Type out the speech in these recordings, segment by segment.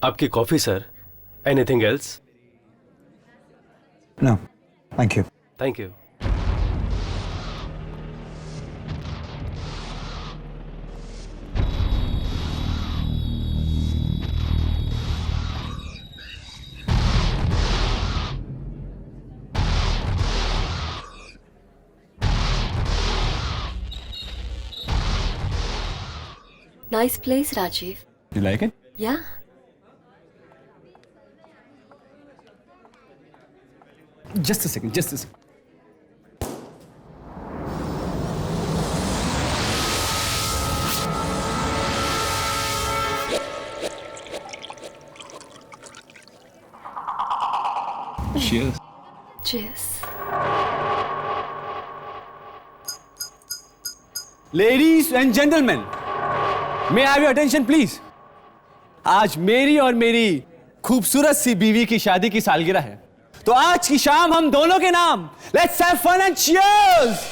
आपकी coffee sir. Anything else? No, thank you. Thank you. Nice place, Rajiv. You like it? Yeah. Just a second, just a second. Cheers. Cheers. Ladies and gentlemen, may I have your attention please? आज मेरी और मेरी खूबसूरत सी बीवी की शादी की सालगिरह है, तो आज की शाम हम दोनों के नाम let's have fun and cheers.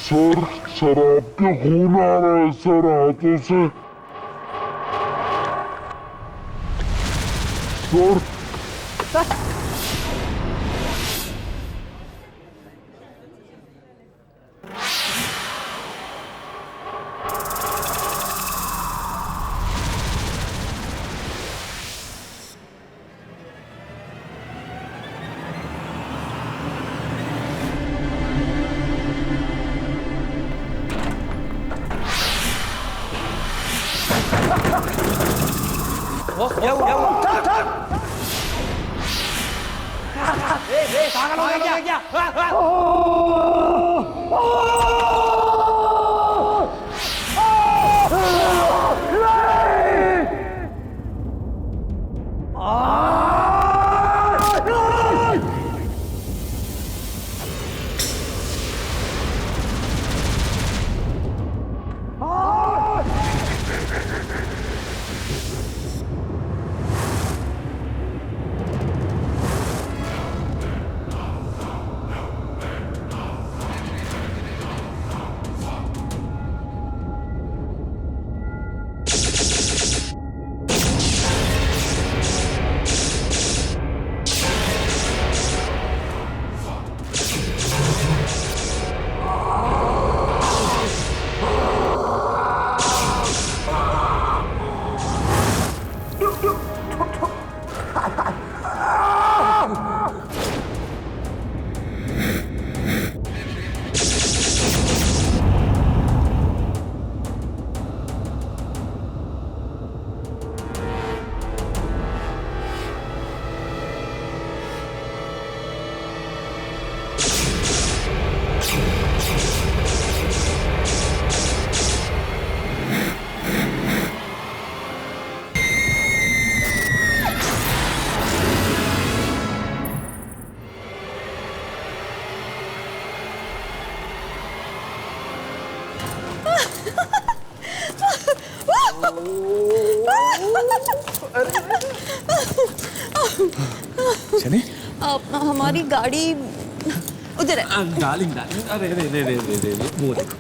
Sir शराब के खून आ रहा है सर हाथों से। सर क्या हुआ? चले हमारी गाड़ी उधर है। डार्लिंग डार्लिंग, अरे रे रे रे रे रे वो देखो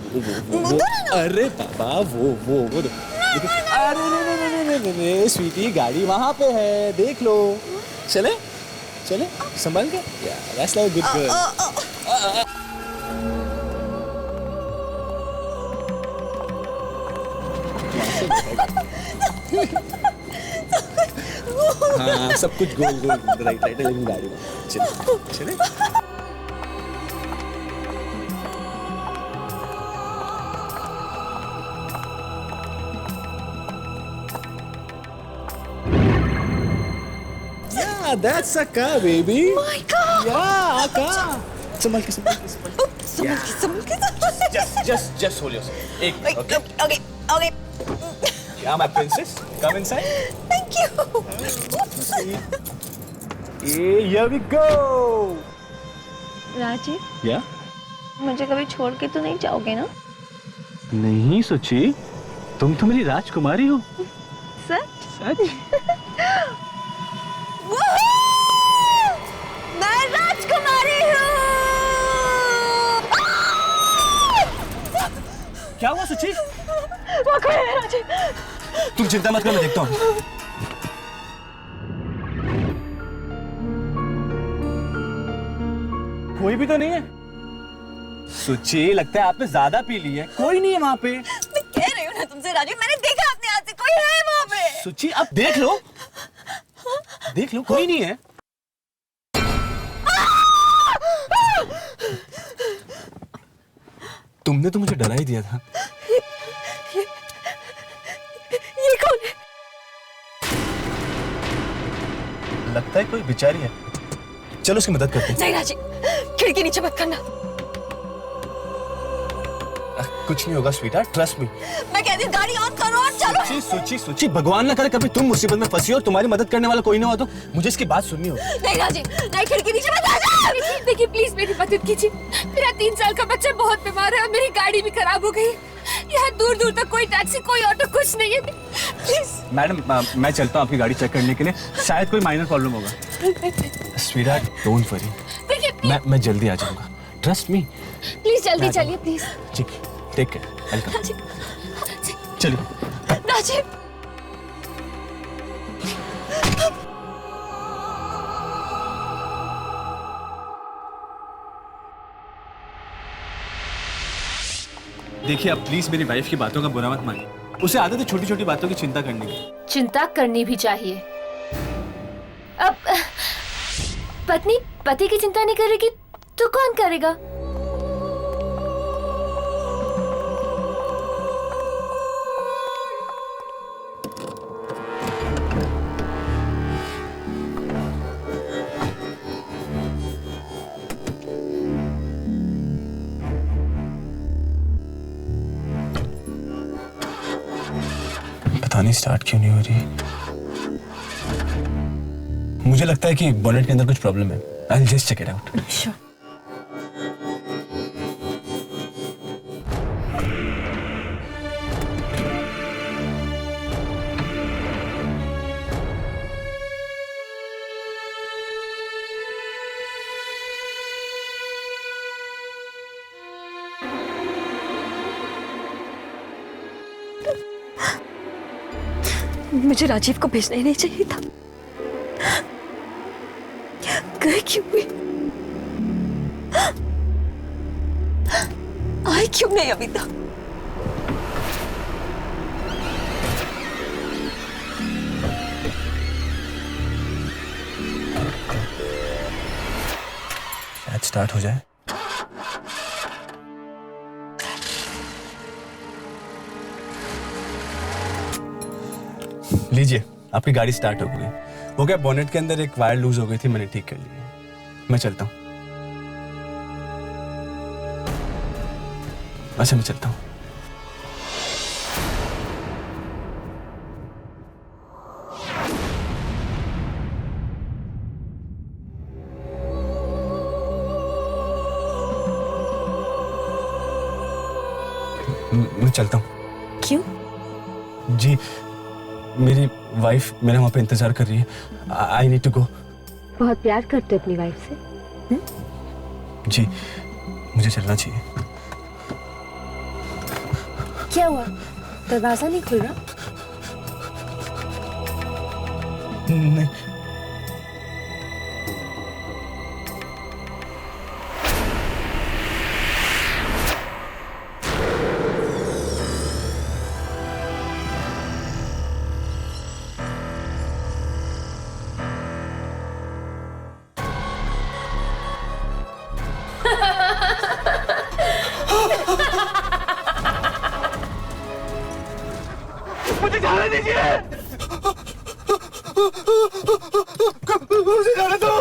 वो अरे बाबा वो अरे रे स्वीटी गाड़ी वहाँ पे है, देख लो। चले चले संभाल के, that's like a good girl. हाँ सब कुछ गोल गोल राइट राइट लेकिन गाड़ी में चले चले। Yeah, that's a car, baby. My God! Yeah, a car. संभाल के just hold yourself. एक okay. Okay. Yeah, my princess, come inside. Thank you. Here we go. Rajiv, Yeah. मुझे कभी छोड़ के तो नहीं जाओगे ना? नहीं सोची, तुम तो मेरी राजकुमारी हो। सच? सच? मैं राजकुमारी हूँ। क्या हुआ सुची? वो खड़े हैं राजीव। तुम चिंता मत कर, मैं देखता हूँ। कोई भी तो नहीं है। सुची, लगता है आपने ज्यादा पी ली है। कोई नहीं है वहाँ पे। मैं कह रही हूँ ना तुमसे राजीव, मैंने देखा अपने हाथ से, कोई है वहाँ पे। सुची, अब देख लो, कोई नहीं है। तुमने तो मुझे डरा ही दिया था। ये कौन है? लगता है कोई बेचारी है। चलो उसकी मदद करते हैं। नहीं राजीव, खिड़की नीचे मत करना। कुछ नहीं होगा स्वीटहार्ट, ट्रस्ट मी। मैं कहती हूँ गाड़ी ऑन करो और चलो। सुची, भगवान ना करे कभी तुम मुसीबत में फंसी और तुम्हारी मदद करने वाला कोई ना हो तो मुझे इसकी बात सुननी होगी। नहीं राजीव, नहीं, खिड़की नीचे मत आ जाओ। देखिए प्लीज मेरी मदद कीजिए, मेरा 3 साल का बच्चा बहुत बीमार है और मेरी गाड़ी भी खराब हो गई। यहाँ दूर दूर तक कोई टैक्सी, कोई ऑटो, कुछ नहीं है। प्लीज मैडम, मैं चलता हूँ आपकी गाड़ी चेक करने के लिए, शायद कोई माइनर प्रॉब्लम होगा। स्वीटहार्ट, डोंट वरी, देखिए मैं जल्दी आ जाऊंगा, ट्रस्ट मी। प्लीज जल्दी चलिए प्लीज। ठीक, टेक केयर, वेलकम। चलिए। राजीव, देखिए अब प्लीज मेरी वाइफ की बातों का बुरा मत मानिए, उसे आदत है छोटी छोटी बातों की चिंता करने की। चिंता करनी भी चाहिए। अब पत्नी पति की चिंता नहीं करेगी तो कौन करेगा? पता नहीं स्टार्ट क्यों नहीं हो रही। मुझे लगता है कि बोनेट के अंदर कुछ प्रॉब्लम है। I'll just check it out. Sure. मुझे राजीव को भेजना ही नहीं चाहिए था। गए क्यों हुई? आए क्यों नहीं अभी तक? शायद स्टार्ट हो जाए। लीजिए, आपकी गाड़ी स्टार्ट हो गई। वो क्या, बोनेट के अंदर एक वायर लूज हो गई थी, मैंने ठीक कर ली है। मैं चलता हूँ। अच्छा, मैं चलता हूँ। मैं चलता हूँ। क्यों? जी, मेरी वाइफ मेरे वहाँ पे इंतजार कर रही है. I need to go. बहुत प्यार करते हो अपनी वाइफ से. जी, मुझे चलना चाहिए. क्या हुआ? दरवाजा नहीं खुल रहा? नहीं. मुझे जाने दीजिए, मुझे जाने दो.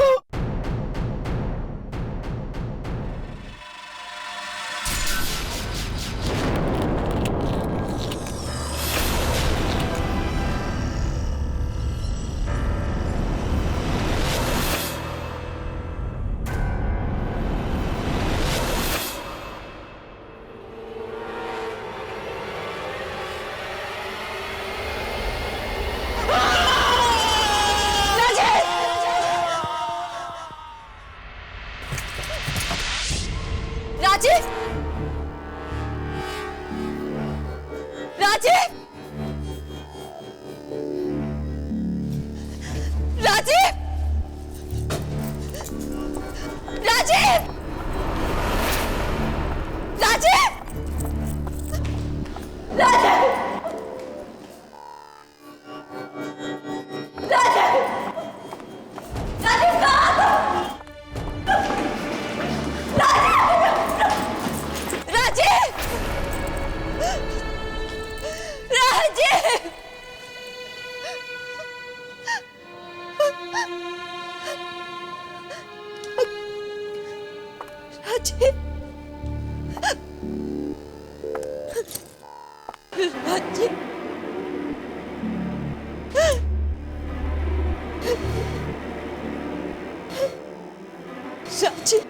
राजीव, राजीव, राजीव, राजीव, राजीव, राजीव, राजीव, राजीव कहाँ हो? राजीव! राजीव! राजीव! राजीव!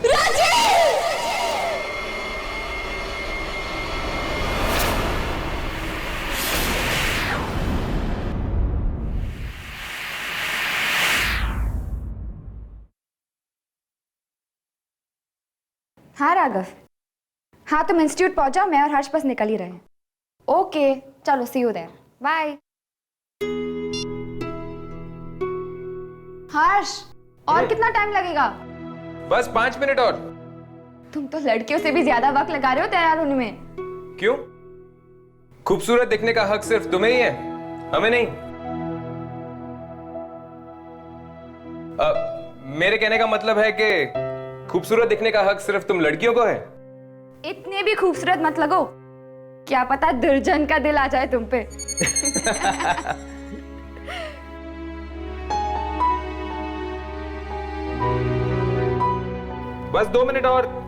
राजीव! हाँ राघव, हाँ तुम इंस्टीट्यूट पहुंचो, मैं और हर्ष बस निकल ही रहे हैं. ओके चलो, सी यू देयर, बाय. हर्ष, और कितना टाइम लगेगा? बस 5 मिनट और. तुम तो लड़कियों से भी ज्यादा वक्त लगा रहे हो तैयार होने में. क्यों? खूबसूरत दिखने का हक सिर्फ तुम्हें ही है, हमें नहीं. मेरे कहने का मतलब है कि खूबसूरत दिखने का हक सिर्फ तुम लड़कियों को है. इतने भी खूबसूरत मत लगो, क्या पता दुर्जन का दिल आ जाए तुम पे. बस 2 मिनट और.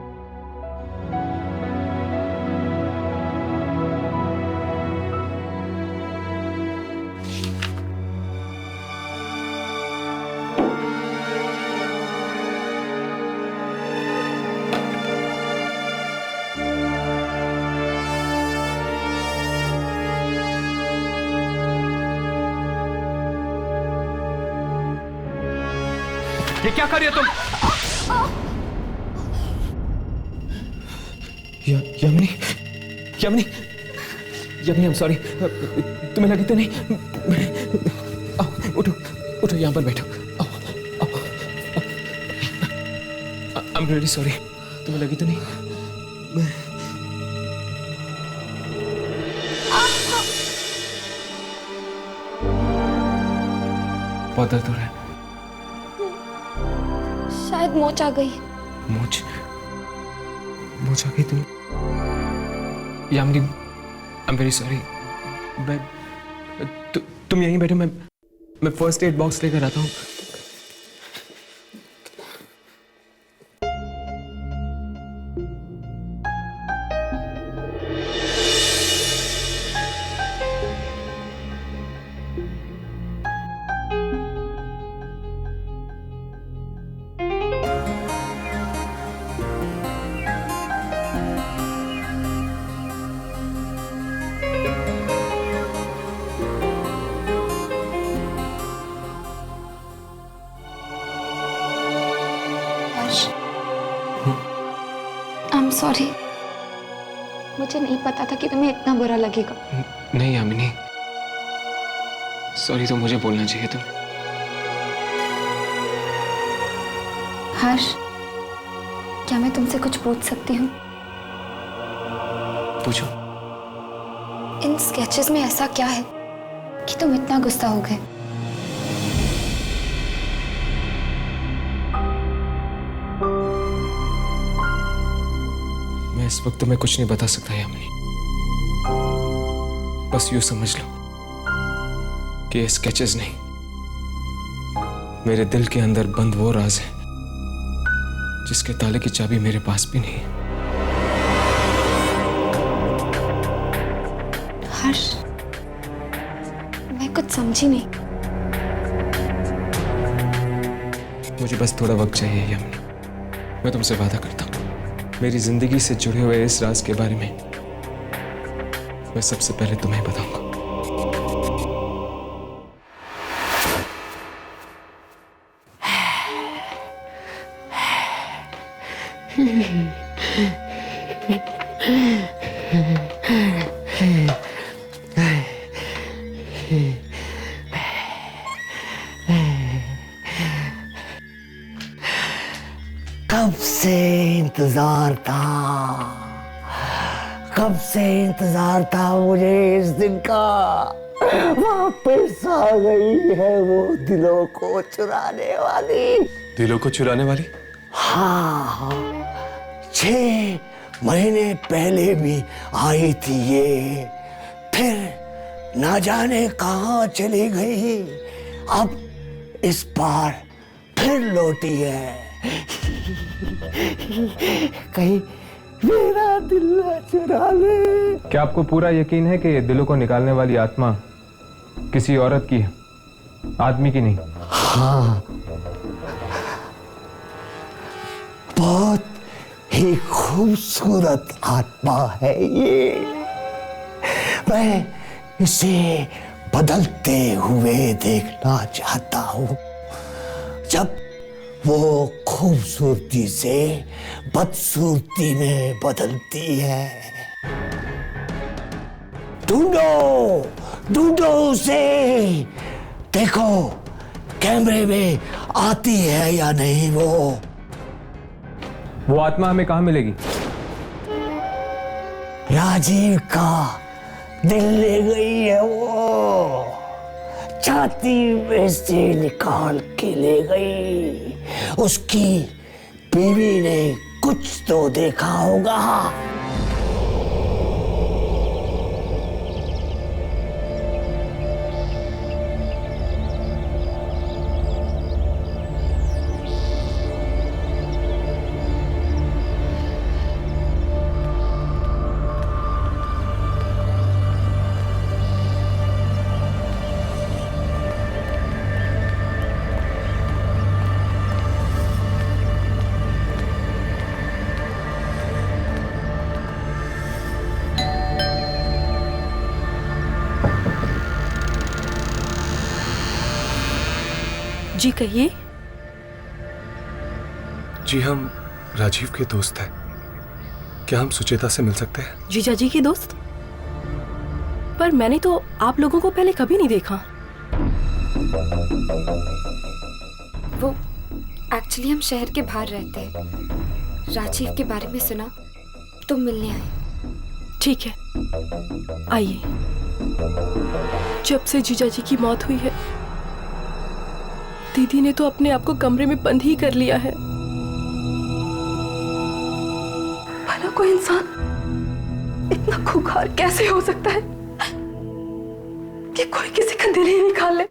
ये क्या कर रही हो तुम? यमनी, यमनी, यमनी, आई एम सॉरी. तुम्हें लगी तो नहीं? उठो, उठो, यहाँ पर बैठो. I am really sorry. तुम्हें लगी तो नहीं? बहुत दर्द हो रहा है. शायद मोच आ गई. मोच आ गई तुम? Yamini, I am very sorry. तुम यहीं बैठो, मैं फर्स्ट एड बॉक्स लेकर आता हूँ. मुझे नहीं पता था कि तुम्हें इतना बुरा लगेगा। नहीं यामिनी, सॉरी तो मुझे बोलना चाहिए तुम्हें। हर्ष, क्या मैं तुमसे कुछ पूछ सकती हूँ? पूछो। इन स्केचेस में ऐसा क्या है कि तुम इतना गुस्सा हो गए? मैं इस वक्त तुम्हें कुछ नहीं बता सकता यामिनी। बस यूं समझ लो कि ये स्केचेस नहीं, मेरे दिल के अंदर बंद वो राज है जिसके ताले की चाबी मेरे पास भी नहीं है। हर्ष, मैं कुछ समझी नहीं। मुझे बस थोड़ा वक्त चाहिए यामिनी। मैं तुमसे वादा करता हूँ, मेरी जिंदगी से जुड़े हुए इस राज के बारे में मैं सबसे पहले तुम्हें बताऊंगा। कब से इंतजार था मुझे इस दिन का। वापस आ गई है वो दिलों को चुराने वाली। दिलों को चुराने वाली? हाँ, 6 महीने पहले भी आई थी ये, फिर ना जाने कहाँ चली गई। अब इस बार फिर लौटी है। कहीं मेरा दिल ना चुरा ले। क्या आपको पूरा यकीन है कि ये दिलों को निकालने वाली आत्मा किसी औरत की है, आदमी की नहीं? हाँ, बहुत ही खूबसूरत आत्मा है ये। मैं इसे बदलते हुए देखना चाहता हूँ। जब वो खूबसूरती से बदसूरती में बदलती है। ढूंढो उसे। देखो कैमरे में आती है या नहीं वो आत्मा हमें कहाँ मिलेगी? राजीव का दिल ले गई है वो। छाती में से निकाल के ले गई। उसकी बीवी ने कुछ तो देखा होगा। जी कहिए। जी हम राजीव के दोस्त हैं। क्या हम सुचेता से मिल सकते हैं? जीजा जी के दोस्त? पर मैंने तो आप लोगों को पहले कभी नहीं देखा। वो एक्चुअली हम शहर के बाहर रहते हैं। राजीव के बारे में सुना तो मिलने आए। ठीक है, आइए। जब से जीजा जी की मौत हुई है, दीदी ने तो अपने आप को कमरे में बंद ही कर लिया है। भला कोई इंसान इतना खूंखार कैसे हो सकता है कि कोई किसी का दिल ही निकाल ले?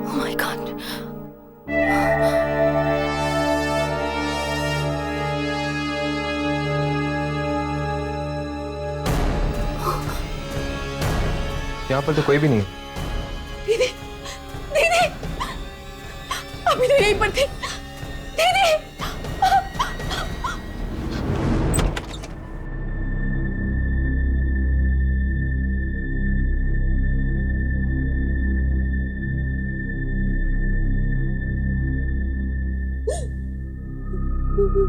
Oh my God. यहाँ पर तो कोई भी नहीं है। दीदी, दीदी, अभी तो यहीं पर थी। दीदी, जान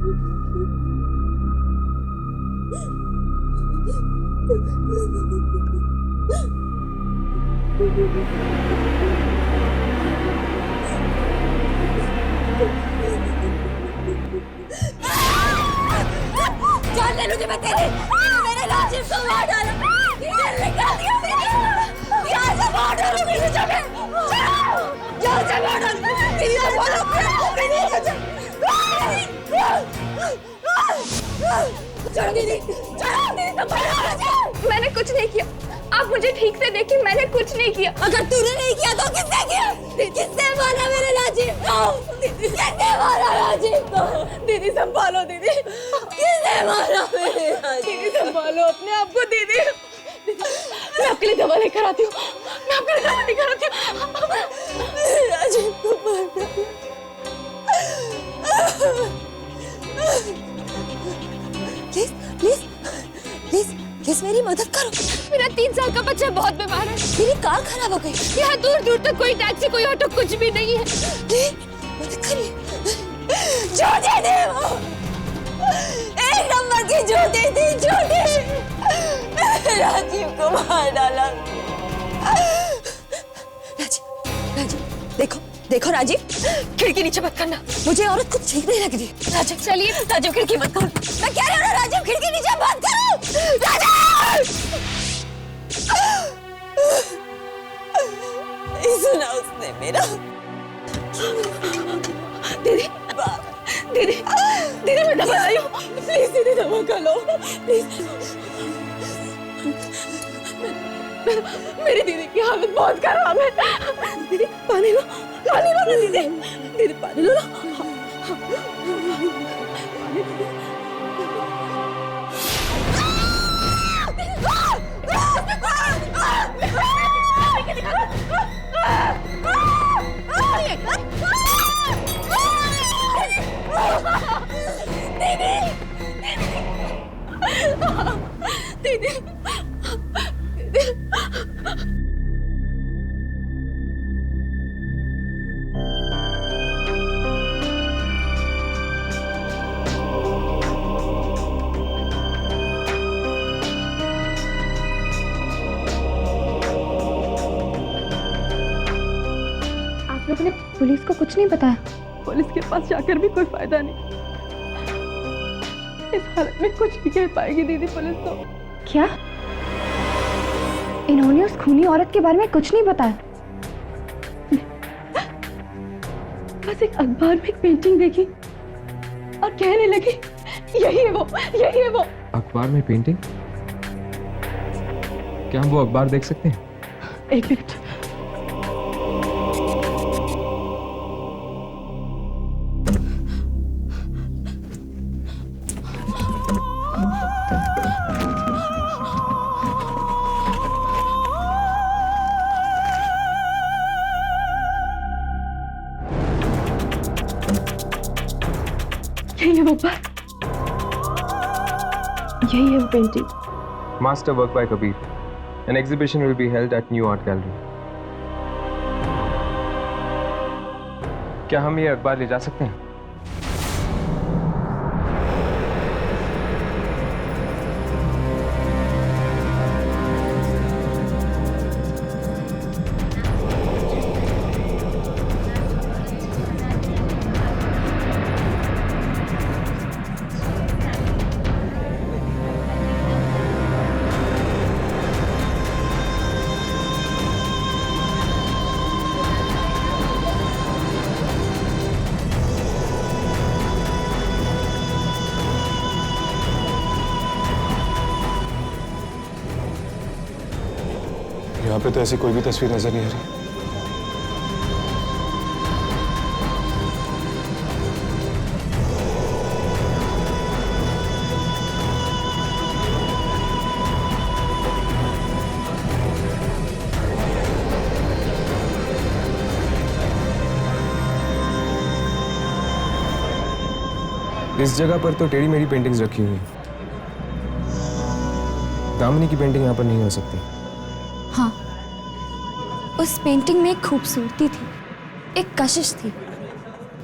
ले लूंगी मैं तेरी। मेरे राजीव को मार डाला, दिल निकाल दिया मेरा। यहाँ से मार डालूंगी तुझे मैं। यहाँ से मार डालूंगी। तेरी और बोलो छोड़ो दीदी, छोड़ो दीदी, संभालो। मैंने कुछ नहीं किया, आप मुझे ठीक से देखिए, मैंने कुछ नहीं किया। अगर तूने नहीं किया तो किसने किया? किसने मारा मेरे राजीव को? किसने मारा राजीव को? दीदी संभालो दीदी, किसने मारा मेरे राजीव? दीदी संभालो अपने आप को दीदी। मैं आपके लिए दवा लेकर आती हूँ, मैं आपके लिए दवा लेकर आती हूँ। मेरे राजीव को मारना। प्लीज प्लीज प्लीज प्लीज मेरी मदद करो। मेरा 3 साल का बच्चा बहुत बीमार है। मेरी कार खराब हो गई। यहाँ दूर दूर तक कोई टैक्सी, कोई ऑटो, कुछ भी नहीं है। मदद करिए। झूठी थी वो, 1 नंबर की झूठी थी, झूठी। राजीव को मार डाला। राजीव, राजीव देखो देखो राजीव, खिड़की नीचे मत करना, मुझे औरत कुछ ठीक नहीं लग रही। राजीव चलिए, राजीव खिड़की मत खोल। मैं कह रही हूँ राजीव खिड़की नीचे मत करो। राजीव नहीं सुना उसने मेरा। दीदी दीदी दीदी मैं दवा लाई हूँ, प्लीज दीदी दवा कर लो प्लीज। मेरी दीदी की हालत बहुत खराब है। दीदी पानी लो ना दीदी, दीदी पानी लो ना। दीदी आप लोगों ने पुलिस को कुछ नहीं बताया? पुलिस के पास जाकर भी कोई फायदा नहीं। इस हालत में कुछ नहीं कह पाएगी दीदी पुलिस तो। क्या इन्होंने उस खूनी औरत के बारे में कुछ नहीं बताया? बस एक अखबार में एक पेंटिंग देखी और कहने लगी यही है वो, यही है वो। अखबार में पेंटिंग? क्या हम वो अखबार देख सकते हैं? एक मिनट। यही है वो अखबार, यही है वो painting. Master work by Kabir. An exhibition will be held at New Art Gallery. क्या हम ये अखबार ले जा सकते हैं? यहाँ पे तो ऐसी कोई भी तस्वीर नजर नहीं आ रही। इस जगह पर तो टेढ़ी मेढ़ी पेंटिंग्स रखी हुई हैं। दामिनी की पेंटिंग यहाँ पर नहीं हो सकती। हाँ, उस पेंटिंग में एक खूबसूरती थी, एक कशिश थी,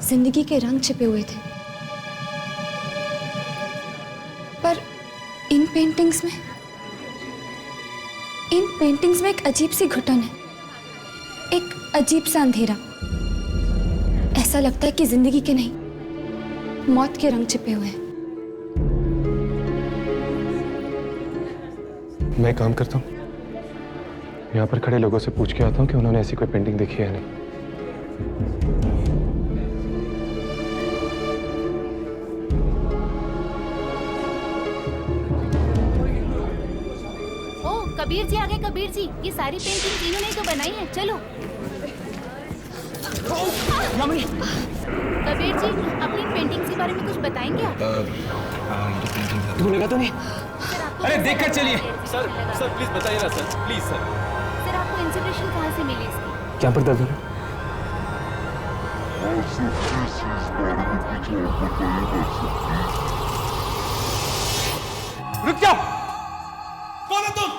जिंदगी के रंग छिपे हुए थे। इन पेंटिंग्स में एक अजीब सी घुटन है, एक अजीब सा अंधेरा। ऐसा लगता है कि जिंदगी के नहीं, मौत के रंग छिपे हुए हैं। मैं काम करता हूँ, यहाँ पर खड़े लोगों से पूछ के आता हूँ कि उन्होंने ऐसी कोई पेंटिंग देखी है या नहीं। कबीर जी आ गए। कबीर जी, ये सारी पेंटिंग इन्होंने ही तो बनाई है। चलो कबीर जी, अपनी पेंटिंग के बारे में कुछ बताएंगे आप? तुम्हें लगा तो नहीं? अरे देखकर चलिए। सर प्लीज बताइए ना सर, प्लीज सर। सर, आपको इंस्पिरेशन कहाँ से मिली इसकी? क्या पर दर्द हो रहा है? रुक जाओ। कौन है तुम?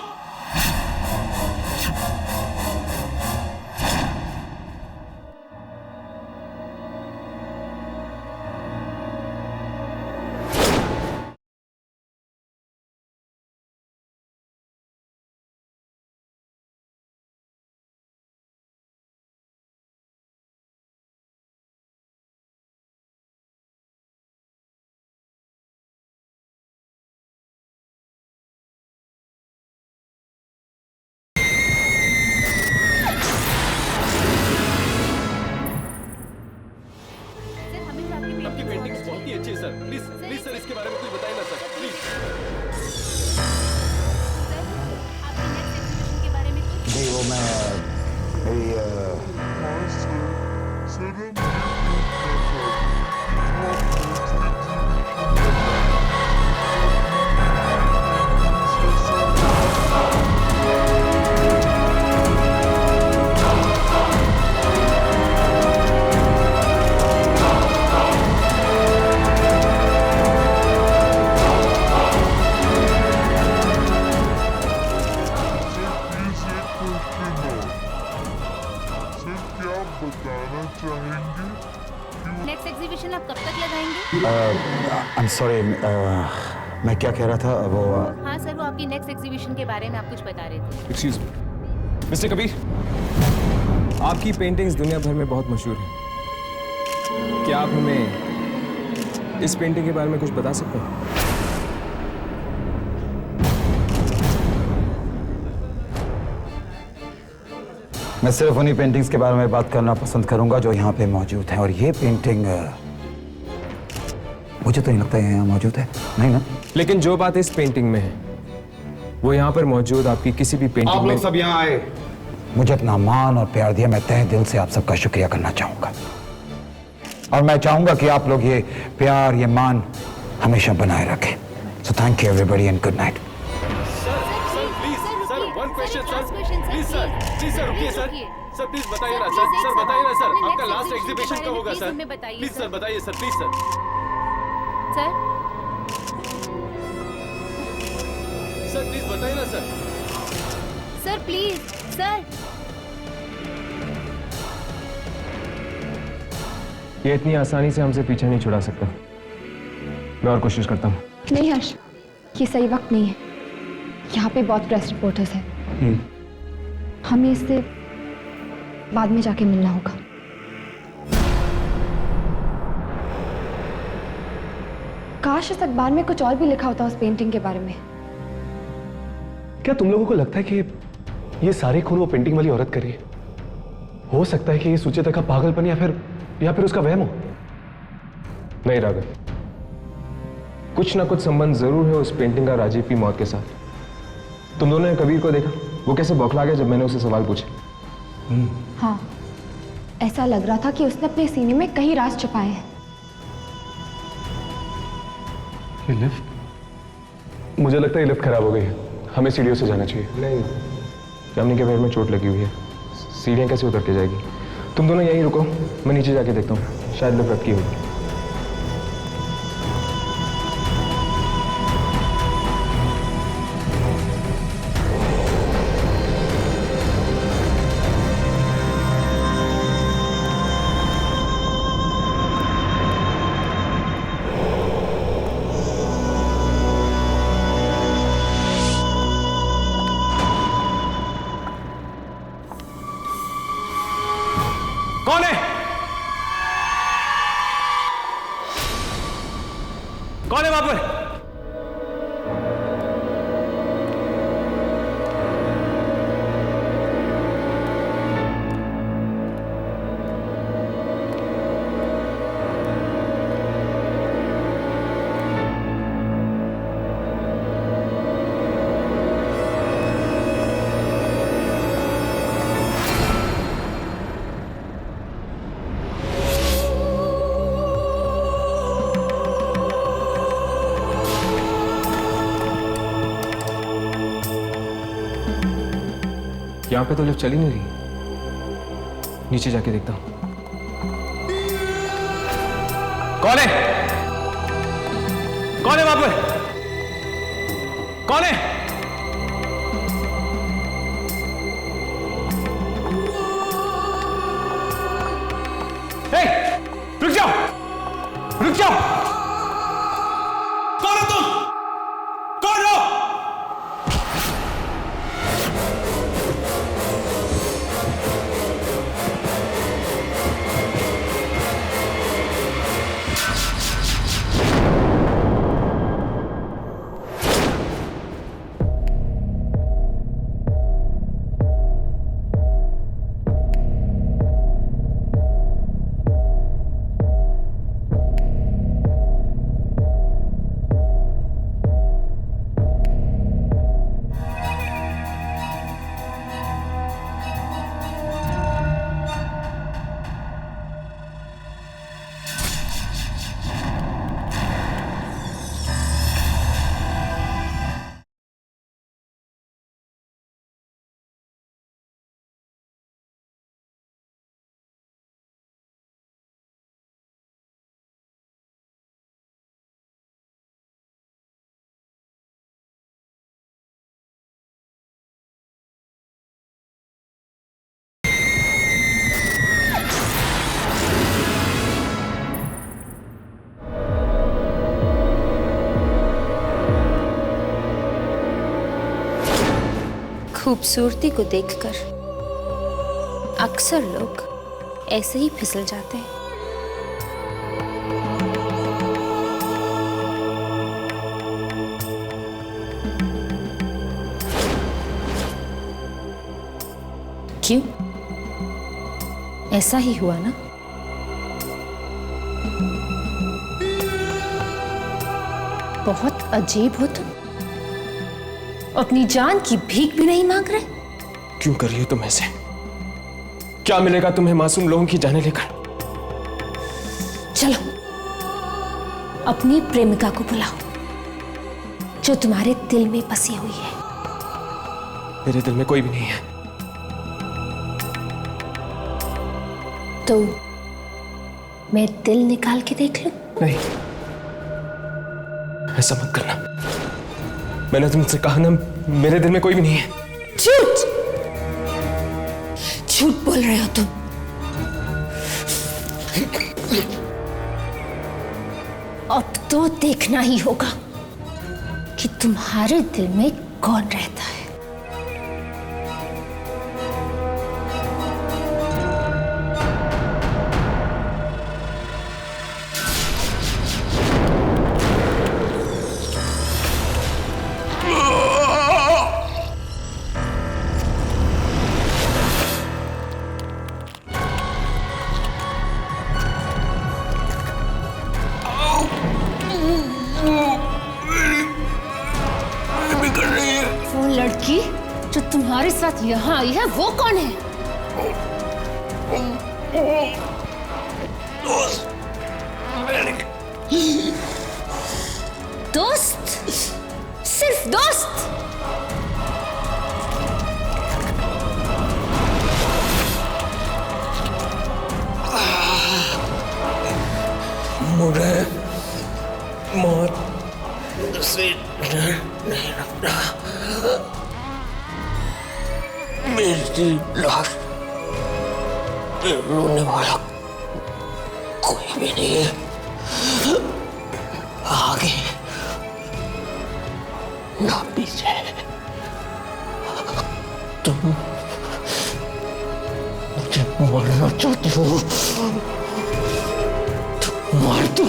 आपकी पेंटिंग्स बहुत ही अच्छी है सर। प्लीज प्लीज सर, इसके बारे में कुछ बताइए ना सर, प्लीज। आपकी नेक्स्ट एग्जीबिशन के बारे में कुछ? जी वो मैं मेरी नेक्स्ट एग्जीबिशन आप कब तक लगाएंगे? आई एम सॉरी, मैं क्या कह रहा था वो हाँ सर, वो आपकी नेक्स्ट एग्जीबिशन के बारे में आप कुछ बता रहे थे। एक्सक्यूज मी मिस्टर कबीर, आपकी पेंटिंग्स दुनिया भर में बहुत मशहूर हैं। क्या आप हमें इस पेंटिंग के बारे में कुछ बता सकते हैं? मैं सिर्फ उन्हीं पेंटिंग्स के बारे में बात करना पसंद करूंगा जो यहाँ पे मौजूद हैं। और ये पेंटिंग मुझे तो नहीं लगता है यहाँ मौजूद है, नहीं ना? लेकिन जो बात इस पेंटिंग में है वो यहाँ पर मौजूद आपकी किसी भी पेंटिंग आप में। लोग सब यहाँ आए, मुझे अपना मान और प्यार दिया, मैं तहे दिल से आप सबका शुक्रिया करना चाहूंगा। और मैं चाहूंगा कि आप लोग ये प्यार, ये मान हमेशा बनाए रखें। So thank you everybody and good night. Please sir रुकिए सर। सर प्लीज बताइए ना सर, सर बताइए ना सर, आपका लास्ट एग्जीबिशन कब होगा सर? प्लीज सर बताइए sir, please sir. Sir please बताइए ना सर। Sir please sir. ये इतनी आसानी से हमसे पीछे नहीं छुड़ा सकता। मैं और कोशिश करता हूँ। नहीं हर्ष, ये सही वक्त नहीं है। यहाँ पे बहुत प्रेस रिपोर्टर्स हैं। हमें इससे बाद में जाके मिलना होगा। काश इस अखबार में कुछ और भी लिखा होता उस पेंटिंग के बारे में। क्या तुम लोगों को लगता है कि ये सारे खून वो पेंटिंग वाली औरत कर रही है? हो सकता है कि ये सुचेता का पागलपन या फिर उसका वहम हो। नहीं राघव, कुछ ना कुछ संबंध जरूर है उस पेंटिंग का राजीव की मौत के साथ। तुम दोनों ने कबीर को देखा, वो कैसे बौखला गया जब मैंने उसे सवाल पूछे। हाँ, ऐसा लग रहा था कि उसने अपने सीने में कई राज छुपाए हैं। ये लिफ्ट, मुझे लगता है ये लिफ्ट खराब हो गई है, हमें सीढ़ियों से जाना चाहिए। नहीं, जामनी के पैर में चोट लगी हुई है, सीढ़ियाँ कैसे उतर के जाएगी? तुम दोनों यहीं रुको, मैं नीचे जाके देखता हूँ, शायद लिफ्ट रखी होगी। कौन है? कौन है वहां पर? यहां पे तो लिफ्ट चल ही नहीं रही। नीचे जाके देखता हूं। कौन है? कौन है वहां पर? कौन है? हे, रुक जाओ, रुक जाओ। कौन हो तुम? कौन हो? खूबसूरती को देखकर अक्सर लोग ऐसे ही फिसल जाते हैं। क्यों? ऐसा ही हुआ ना? बहुत अजीब हो तुम। अपनी जान की भीख भी नहीं मांग रहे। क्यों कर रही हो तुम ऐसे? क्या मिलेगा तुम्हें मासूम लोगों की जाने लेकर? चलो अपनी प्रेमिका को बुलाओ जो तुम्हारे दिल में बसी हुई है। मेरे दिल में कोई भी नहीं है। तो मैं दिल निकाल के देख लूं? नहीं, ऐसा मत करना। मैंने तुमसे कहा ना, मेरे दिल में कोई भी नहीं है। झूठ झूठ बोल रहे हो तुम। अब तो देखना ही होगा कि तुम्हारे दिल में कौन रहता है। वो लड़की जो तुम्हारे साथ यहाँ आई है वो कौन है? दोस्त? सिर्फ दोस्त? मुझे मौत से डर नहीं लगता। मेरी लाश पे रोने वाला कोई भी नहीं है, आगे ना पीछे। तुम मुझे मरना चाहती हो तो मार दो।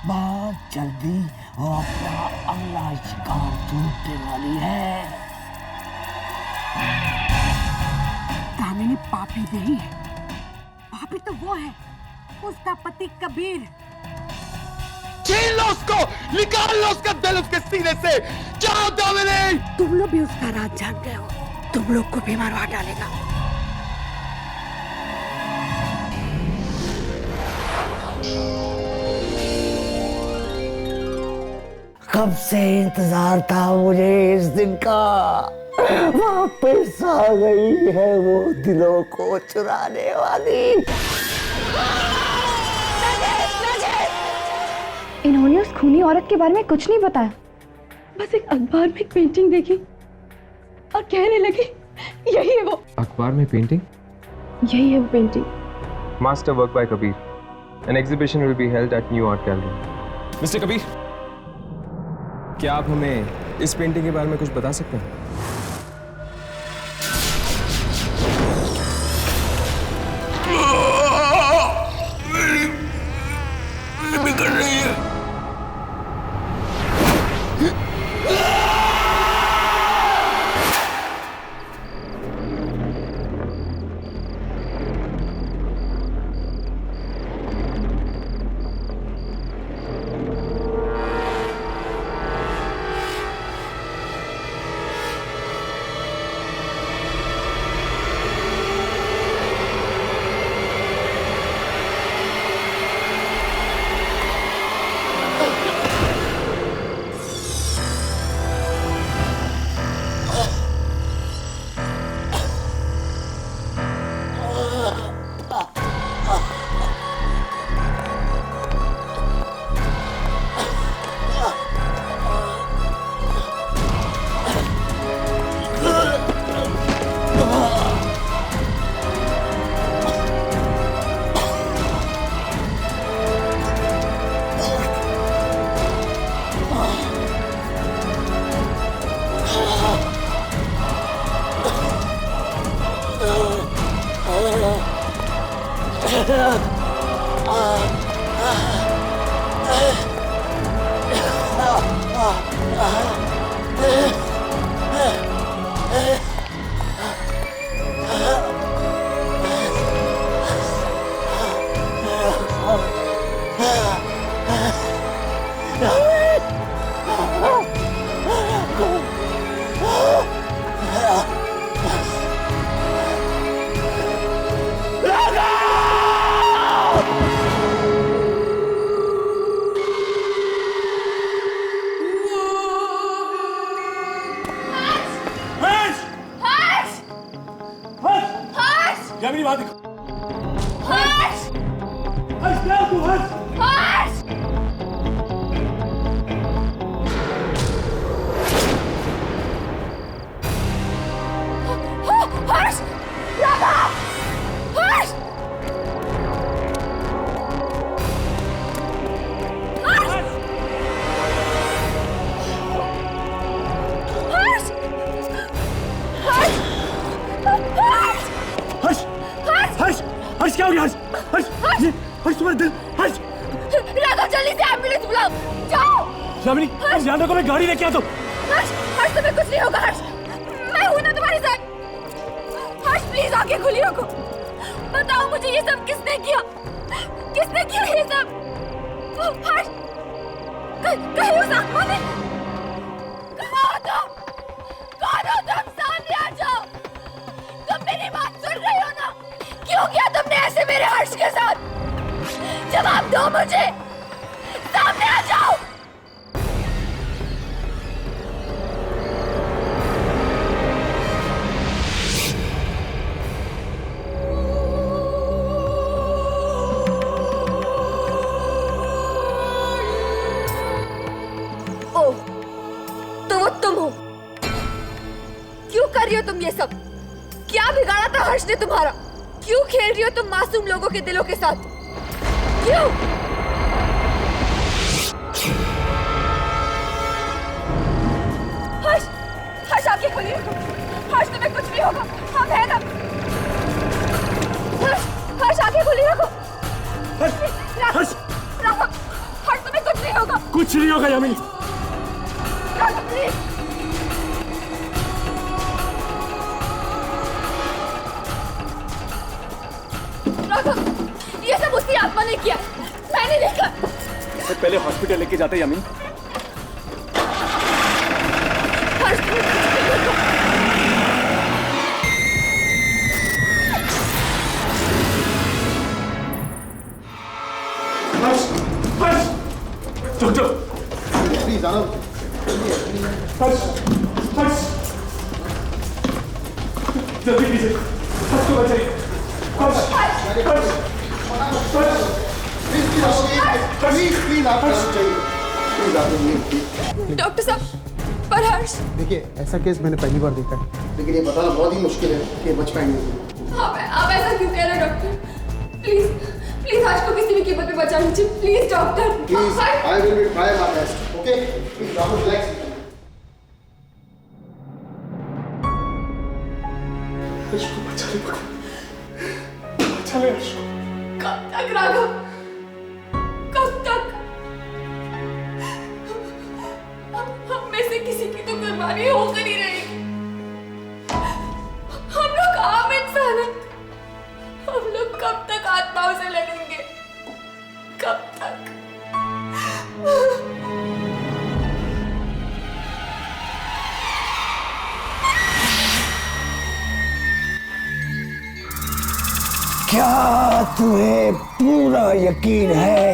बहुत जल्दी वो अपना अगला शिकार ढूंढने वाली है। दामिनी पापी नहीं है, पापी तो वो है उसका पति कबीर। छीन लो उसको, निकाल लो उसका दिल उसके सीने से। जाओ दामिनी। तुम लोग भी उसका राज जान गए हो, तुम लोग को भी मरवा डालेगा। कब से इंतजार था मुझे इस दिन का। वापस आ गई है वो दिलों को चुराने वाली। इन्होंने उस खूनी औरत के बारे में कुछ नहीं बताया, बस एक अखबार में एक पेंटिंग देखी और कहने लगी यही है वो। अखबार में पेंटिंग? यही है वो painting. Master work by Kabir. An exhibition will be held at new art gallery. Mister Kabir, क्या आप हमें इस पेंटिंग के बारे में कुछ बता सकते हैं? बिगड़ रही है। मेरी बात देखो। हर्ष! हर्ष क्या तू? हर्ष! हर्ष! हर्ष! राधा! हर्ष! हर्ष क्या हो गया? हर्ष! हर्ष! हर्ष तुम्हारा दिल! हर्ष! राघव जल्दी से एम्बुलेंस बुलाओ! जाओ! यामिनी, अब ध्यान रखो, मैं गाड़ी लेके आता हूँ। हर्ष! हर्ष तुम्हें कुछ नहीं होगा हर्ष! मैं हूँ ना तुम्हारे साथ! हर्ष प्लीज आंखें खुली रखो! बताओ मुझे ये सब किसने किया? किसने किया ये सब? हर्ष! कहीं उस आत्मा ने? कहाँ हो तुम? कौन हो तुम? सामने आ जाओ! तुम मेरी बात सुन रहे हो ना? क्यों किया तुमने ऐसे मेरे हर्ष के साथ? जवाब दो मुझे! सामने आ जाओ! काम हो। क्यों कर रही हो तुम ये सब? क्या बिगाड़ा था हर्ष ने तुम्हारा? क्यों खेल रही हो तुम मासूम लोगों के दिलों के साथ? क्यों? हर्ष, हर्ष आंखें खोली रखो। हर्ष तुम्हें कुछ नहीं होगा, हम हैं ना। हर्ष, हर्ष आंखें खोली रखो। हर्ष, राघव, हर्ष तुम्हें कुछ नहीं होगा। कुछ नहीं होगा यामिनी। राघव प्लीज। ये सब उसकी आत्मा ने किया, मैंने देखा। इसे पहले हॉस्पिटल लेके जाते यामिनी। डॉक्टर प्लीज आना। जल्दी कीजिए, हर्ष को बचाइए। डॉक्टर साहब, पर हर्ष। देखिए, ऐसा केस मैंने पहली बार देखा है, लेकिन ये बताना बहुत ही मुश्किल है कि बच पाएंगे। आप ऐसा क्यों कह रहे हैं डॉक्टर? प्लीज प्लीज हर्ष को किसी भी कीमत पे बचा लीजिए, please doctor. Please, I will try my best. Okay, please doctor relax. Harsh को बचा ले, बचा ले हर्ष को। कब तक राघव? कब तक? हम में से किसी की तो कुर्बानी होकर ही रहेगी। हम लोग आम इंसान हैं। हम लोग कब तक आत्माओं से लड़ेंगे? कब तक? क्या तुम्हें पूरा यकीन है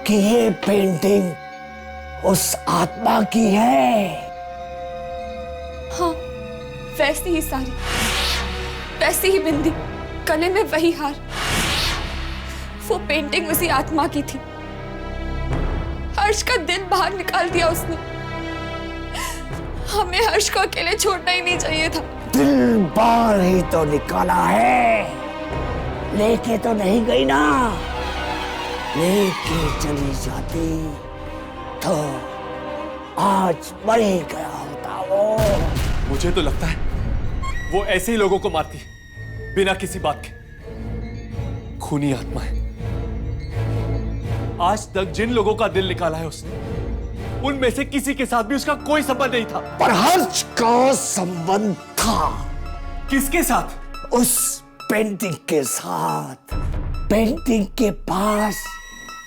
कि ये पेंटिंग उस आत्मा की है? हाँ, वैसी ही साड़ी, वैसी ही बिंदी, गले में वही हार। वो पेंटिंग उसी आत्मा की थी। हर्ष का दिल बाहर निकाल दिया उसने। हमें हर्ष को अकेले छोड़ना ही नहीं चाहिए था। दिल बाहर ही तो निकाला है, लेके तो नहीं गई ना। लेके चली जाती तो आज मर ही गया होता वो। मुझे तो लगता है वो ऐसे ही लोगों को मारती बिना किसी बात के। खूनी आत्मा है। आज तक जिन लोगों का दिल निकाला है उसने, उनमें से किसी के साथ भी उसका कोई संबंध नहीं था। पर हर्ष का संबंध था। किसके साथ? उस पेंटिंग के साथ। पेंटिंग के पास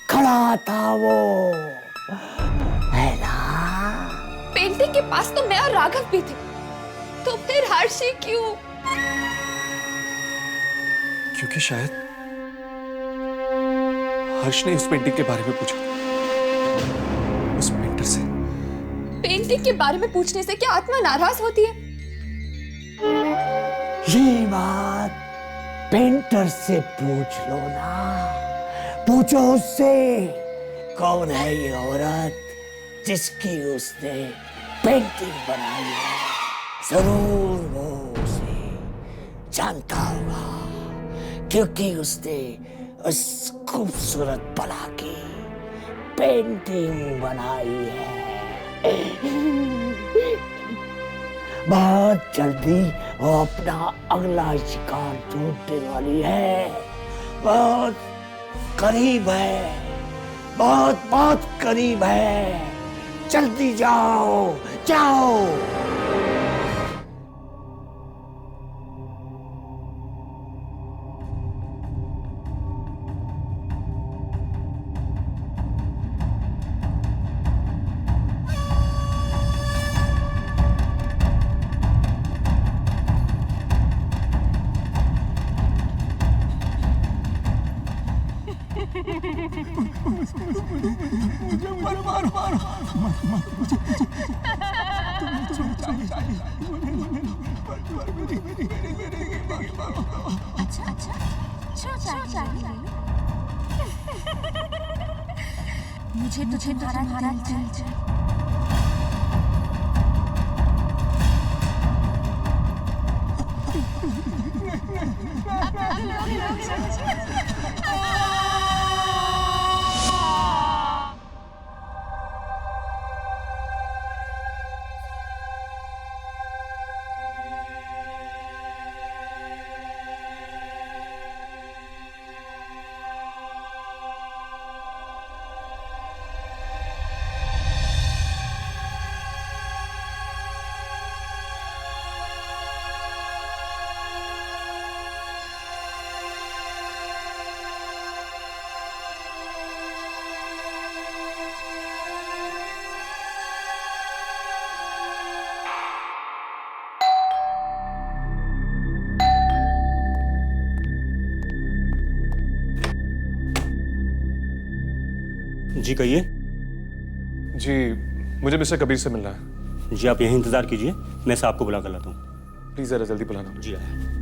खड़ा था वो, है ना? पेंटिंग के पास तो मैं और राघव भी थे, तो फिर हर्ष ही क्यों? क्योंकि शायद हर्ष ने उस पेंटिंग के बारे में पूछा, उस पेंटर से। पेंटिंग के बारे में पूछने से क्या आत्मा नाराज होती है? ये बात पेंटर से पूछ लो ना। पूछो उससे, कौन है ये औरत जिसकी उसने पेंटिंग बनाई है? जरूर वो उसे जानता होगा, क्योंकि उसने उस खूबसूरत बला की पेंटिंग बनाई है। बहुत जल्दी वो अपना अगला शिकार ढूंढने वाली है। बहुत करीब है, बहुत बहुत करीब है। जल्दी जाओ, जाओ। मुझे तुझे तुम्हारा दिल चाहिए। जी कहिए। जी मुझे मिस्टर कबीर से मिलना है। जी आप यहीं इंतजार कीजिए, मैं साहब को बुला कर लाता हूँ। प्लीज जरा जल्दी बुलाना। जी आया।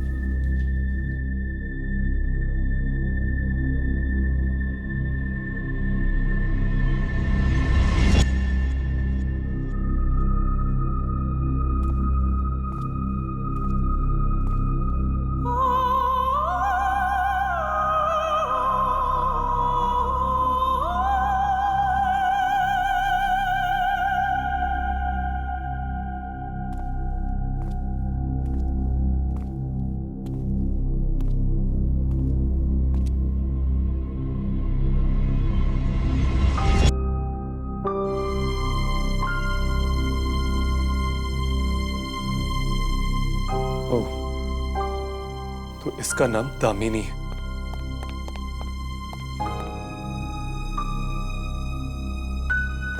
तो इसका नाम दामिनी है।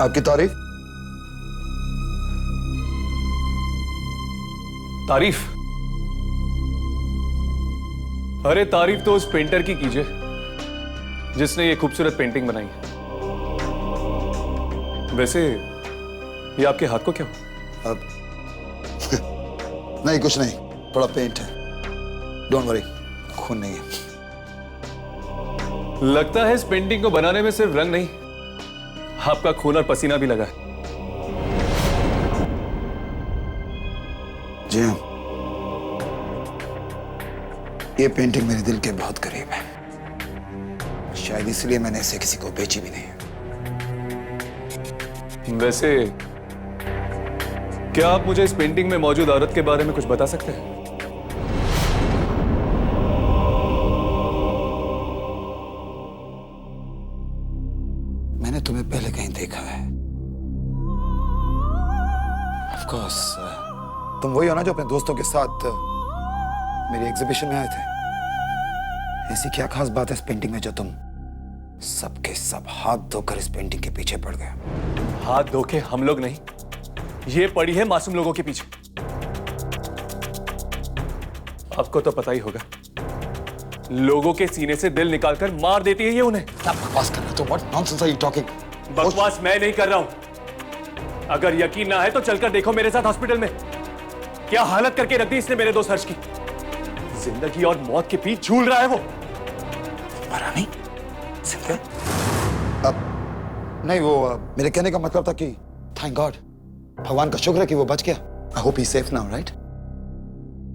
आपकी तारीफ? तारीफ? अरे तारीफ तो उस पेंटर की कीजिए जिसने ये खूबसूरत पेंटिंग बनाई है। वैसे ये आपके हाथ को क्या हुआ? अब नहीं, कुछ नहीं, थोड़ा पेंट है। डोंट वरी, खून नहीं है। लगता है इस पेंटिंग को बनाने में सिर्फ रंग नहीं, आपका खून और पसीना भी लगा है। जी हाँ, ये पेंटिंग मेरे दिल के बहुत करीब है। शायद इसलिए मैंने इसे किसी को बेची भी नहीं। वैसे क्या आप मुझे इस पेंटिंग में मौजूद औरत के बारे में कुछ बता सकते हैं? मैंने तुम्हें पहले कहीं देखा है। Of course, तुम वही हो ना जो अपने दोस्तों के साथ मेरी एग्जीबिशन में आए थे। ऐसी क्या खास बात है इस पेंटिंग में जो तुम सबके सब हाथ धोकर इस पेंटिंग के पीछे पड़ गए? हाथ धो के हम लोग नहीं, ये पड़ी है मासूम लोगों के पीछे। आपको तो पता ही होगा, लोगों के सीने से दिल निकालकर मार देती है ये उन्हें। क्या बकवास कर रहे हो? तो what nonsense are you talking? बकवास मैं नहीं कर रहा हूं। अगर यकीन ना है तो चलकर देखो मेरे साथ हॉस्पिटल में क्या हालत करके रख दी इसने मेरे दोस्त हर्ष की। जिंदगी और मौत के बीच झूल रहा है वो। मरा नहीं? जिंदा? अब नहीं, वो मेरे कहने का मतलब था कि थैंक गॉड, भगवान का शुक्र है कि वो बच गया। I hope he is safe now, right?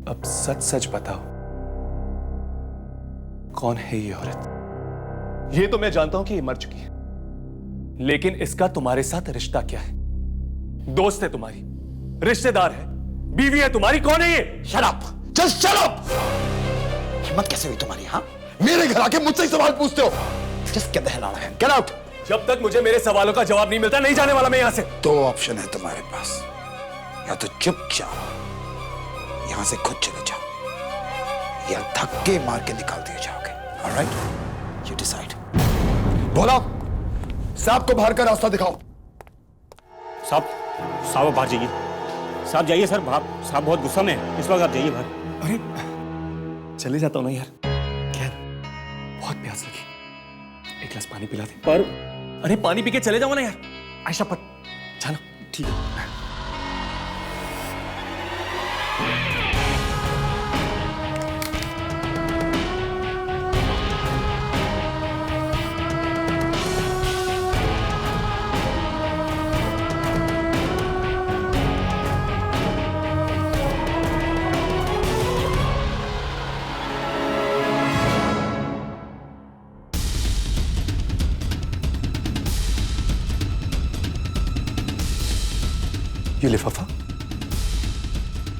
अब सच सच बताओ, कौन है ये औरत? ये तो मैं जानता हूं कि ये मर चुकी है, लेकिन इसका तुम्हारे साथ रिश्ता क्या है? दोस्त है तुम्हारी, रिश्तेदार है, बीवी है तुम्हारी, कौन है ये? Shut up, just shut up. हिम्मत कैसे हुई तुम्हारी? हाँ, मेरे घर आके मुझसे ही सवाल पूछते हो? Just get the hell out of here, get out. जब तक मुझे मेरे सवालों का जवाब नहीं मिलता नहीं जाने वाला मैं यहां से। दो ऑप्शन है तुम्हारे पास, या तो चुपचाप यहां से खुद चले जाओ या धक्के मार के निकाल दिए जाओगे। Alright, you decide. बोलो, साहब को बाहर का रास्ता दिखाओ। साहब बाहर जाइए। साहब जाइए सर, साहब बहुत गुस्सा में है इस वक्त, आप जाइए बाहर। अरे चले जाता हूं ना यार, क्या बहुत प्यास लगी, एक गिलास पानी पिला दे। पर अरे पानी पी के चले जाओ ना यार। आयशा पर जाना। ठीक है।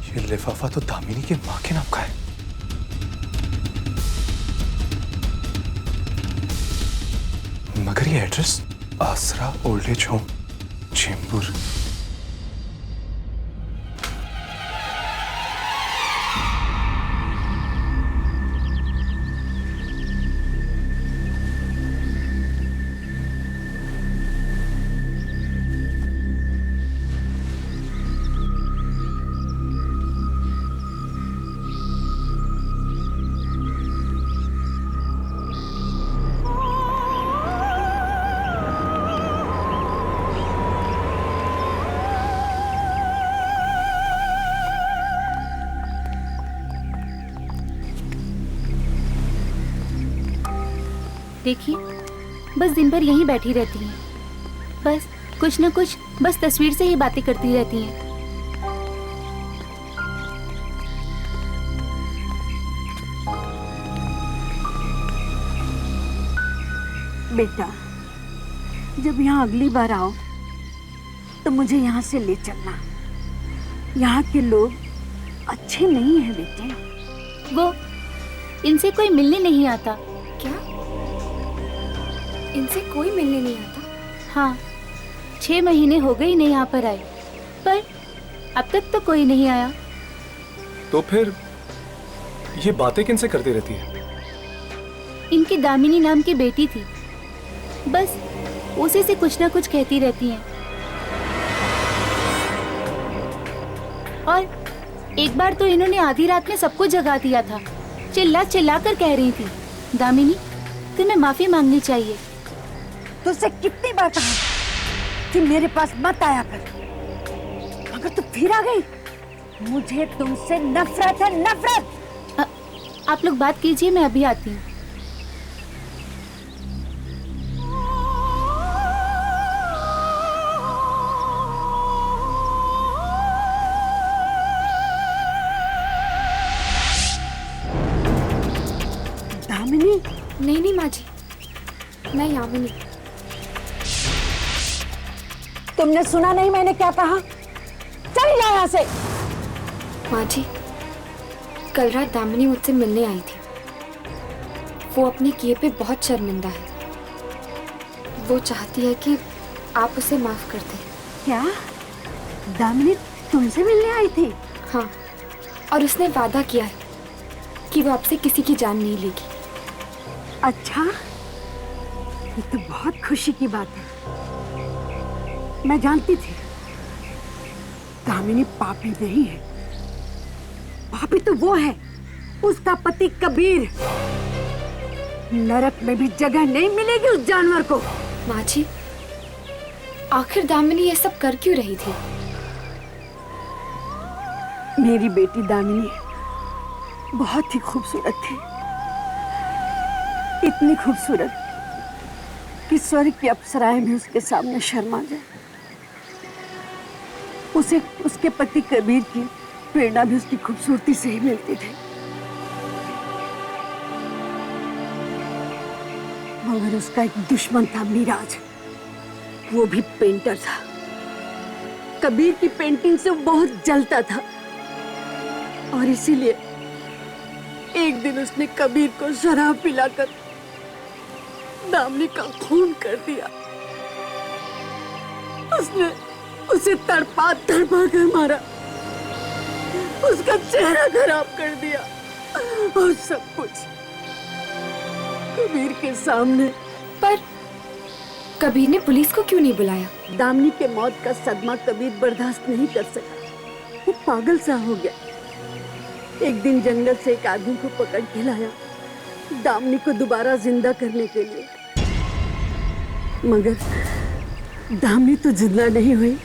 ये लिफाफा तो दामिनी के मां के नाम का है। मगर ये एड्रेस आसरा ओल्ड एज होम, चेंबूर। देखिए, बस दिन भर यहीं बैठी रहती हैं। बस कुछ न कुछ बस तस्वीर से ही बातें करती रहती हैं। बेटा, जब यहाँ अगली बार आओ तो मुझे यहाँ से ले चलना। यहाँ के लोग अच्छे नहीं हैं बेटे। वो इनसे कोई मिलने नहीं आता। क्या? इनसे कोई मिलने नहीं आता? हाँ, 6 महीने हो गए इन्हें यहाँ पर आए, पर अब तक तो कोई नहीं आया। तो फिर ये बातें किनसे करती रहती है? इनकी दामिनी नाम की बेटी थी, बस उसी से कुछ ना कुछ कहती रहती हैं। और एक बार तो इन्होंने आधी रात में सबको जगा दिया था। चिल्ला चिल्ला कर कह रही थी, दामिनी तुम्हें माफी मांगनी चाहिए। तुझसे कितनी बार कहा कि मेरे पास मत आया कर, मगर तू फिर आ गई। मुझे तुमसे नफरत है, नफरत। आप लोग बात कीजिए, मैं अभी आती हूँ। दामिनी? नहीं नहीं माँ जी, मैं यामिनी। तुमने सुना नहीं मैंने क्या कहा? चल जा यहाँ से। माँ जी, कल रात दामिनी मुझसे मिलने आई थी। वो अपने किए पे बहुत शर्मिंदा है। वो चाहती है कि आप उसे माफ कर दें। क्या दामिनी तुमसे मिलने आई थी? हाँ, और उसने वादा किया है कि वो आपसे किसी की जान नहीं लेगी। अच्छा, ये तो बहुत खुशी की बात है। मैं जानती थी दामिनी पापी नहीं है। पापी तो वो है, उसका पति कबीर। नरक में भी जगह नहीं मिलेगी उस जानवर को। माँ जी, आखिर दामिनी ये सब कर क्यों रही थी? मेरी बेटी दामिनी बहुत ही खूबसूरत थी, इतनी खूबसूरत कि स्वर्ग की अप्सराएं भी उसके सामने शर्मा जाए। उसे उसके पति कबीर की प्रेरणा भी उसकी खूबसूरती से ही मिलती थी। मगर उसका एक दुश्मन था, मिराज। वो भी पेंटर था। कबीर की पेंटिंग से बहुत जलता था और इसीलिए एक दिन उसने कबीर को शराब पिलाकर दामिनी का खून कर दिया। उसने उसे तड़पा तड़पा कर मारा, उसका चेहरा खराब कर दिया और सब कुछ कबीर के सामने। पर कबीर ने पुलिस को क्यों नहीं बुलाया? दामिनी के मौत का सदमा कबीर बर्दाश्त नहीं कर सका। वो पागल सा हो गया। एक दिन जंगल से एक आदमी को पकड़ के लाया दामिनी को दोबारा जिंदा करने के लिए। मगर दामिनी तो जिंदा नहीं हुई।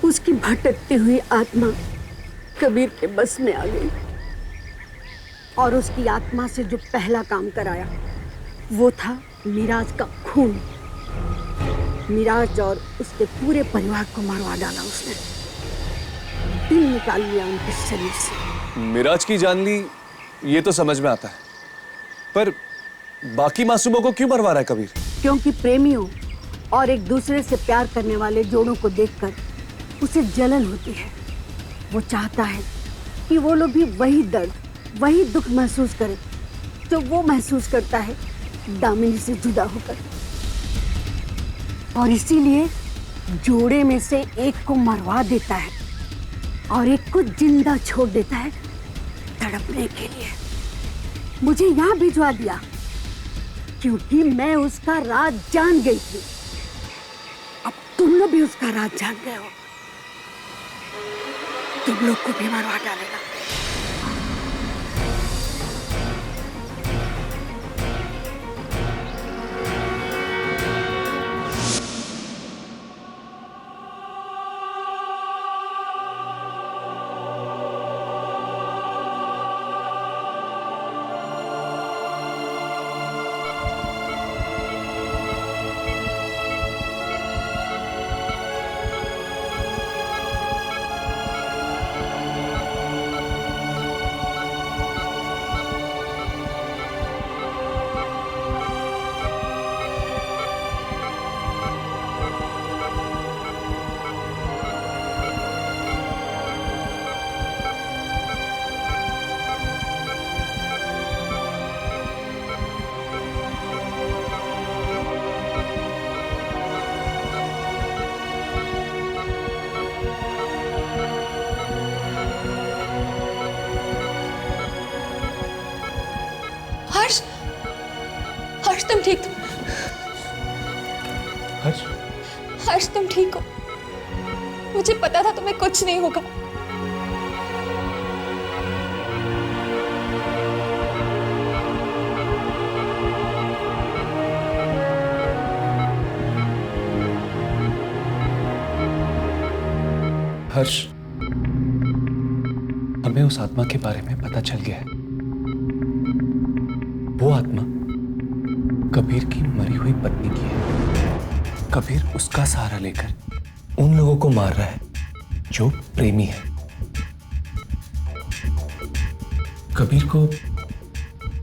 उसकी भटकती हुई आत्मा कबीर के बस में आ गई और उसकी आत्मा से जो पहला काम कराया वो था मिराज का खून। मिराज और उसके पूरे परिवार को मरवा डाला उसने। दिल निकाल लिया उनके शरीर से। मिराज की जान ली, ये तो समझ में आता है, पर बाकी मासूमों को क्यों मरवा रहा है कबीर? क्योंकि प्रेमियों और एक दूसरे से प्यार करने वाले जोड़ों को देखकर उसे जलन होती है। वो चाहता है कि वो लोग भी वही दर्द, वही दुख महसूस करें जो वो महसूस करता है दामिनी से जुदा होकर। और इसीलिए जोड़े में से एक को मरवा देता है और एक को जिंदा छोड़ देता है तड़पने के लिए। मुझे यहाँ भिजवा दिया क्योंकि मैं उसका राज जान गई थी। अब तुम लोग भी उसका राज जान गए हो। तुम लोग को भी मरवा डालेगा। ठीक? हर्ष, हर्ष तुम ठीक हो? मुझे पता था तुम्हें कुछ नहीं होगा। हर्ष, हमें उस आत्मा के बारे में पता चल गया है। वो आत्मा कबीर की मरी हुई पत्नी की है। कबीर उसका सहारा लेकर उन लोगों को मार रहा है जो प्रेमी है। कबीर को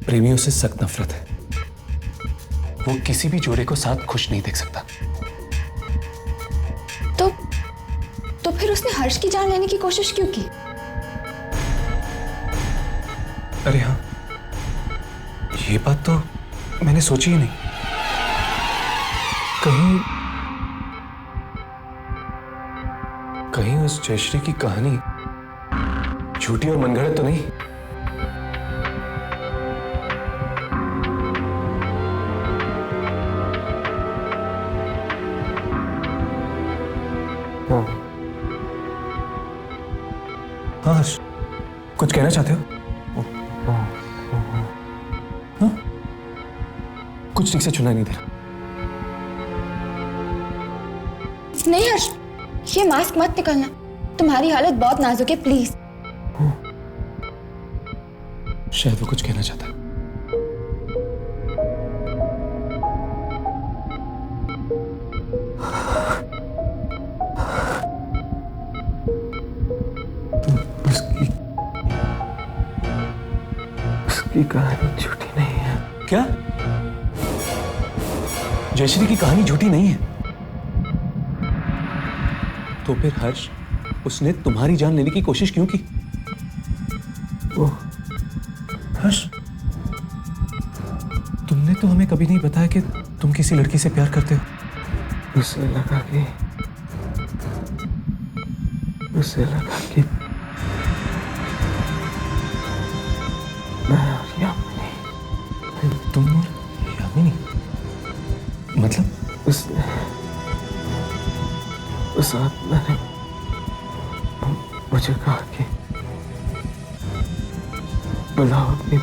प्रेमियों से सख्त नफरत है। वो किसी भी जोड़े को साथ खुश नहीं देख सकता। तो फिर उसने हर्ष की जान लेने की कोशिश क्यों की? अरे हाँ, ये बात तो मैंने सोची ही नहीं। कहीं उस जयश्री की कहानी झूठी और मनगढ़ंत तो नहीं? हाँ हर्ष, कुछ कहना चाहते हो? हाँ? कुछ ठीक से सुनाई नहीं दे रहा। नहीं हर्ष, ये मास्क मत निकालना। तुम्हारी हालत बहुत नाजुक है, प्लीज। शायद वो कुछ कहना चाहता है। उसकी कहानी झूठी नहीं है। क्या? जयश्री की कहानी झूठी नहीं है? तो फिर हर्ष, उसने तुम्हारी जान लेने की कोशिश क्यों की? वो हर्ष, तुमने तो हमें कभी नहीं बताया कि तुम किसी लड़की से प्यार करते हो। उसे लगा कि मैं और यामिनी। तुम और यामिनी? मतलब? उस आत्मा ने मुझे कहा कि बुलाओ अपनी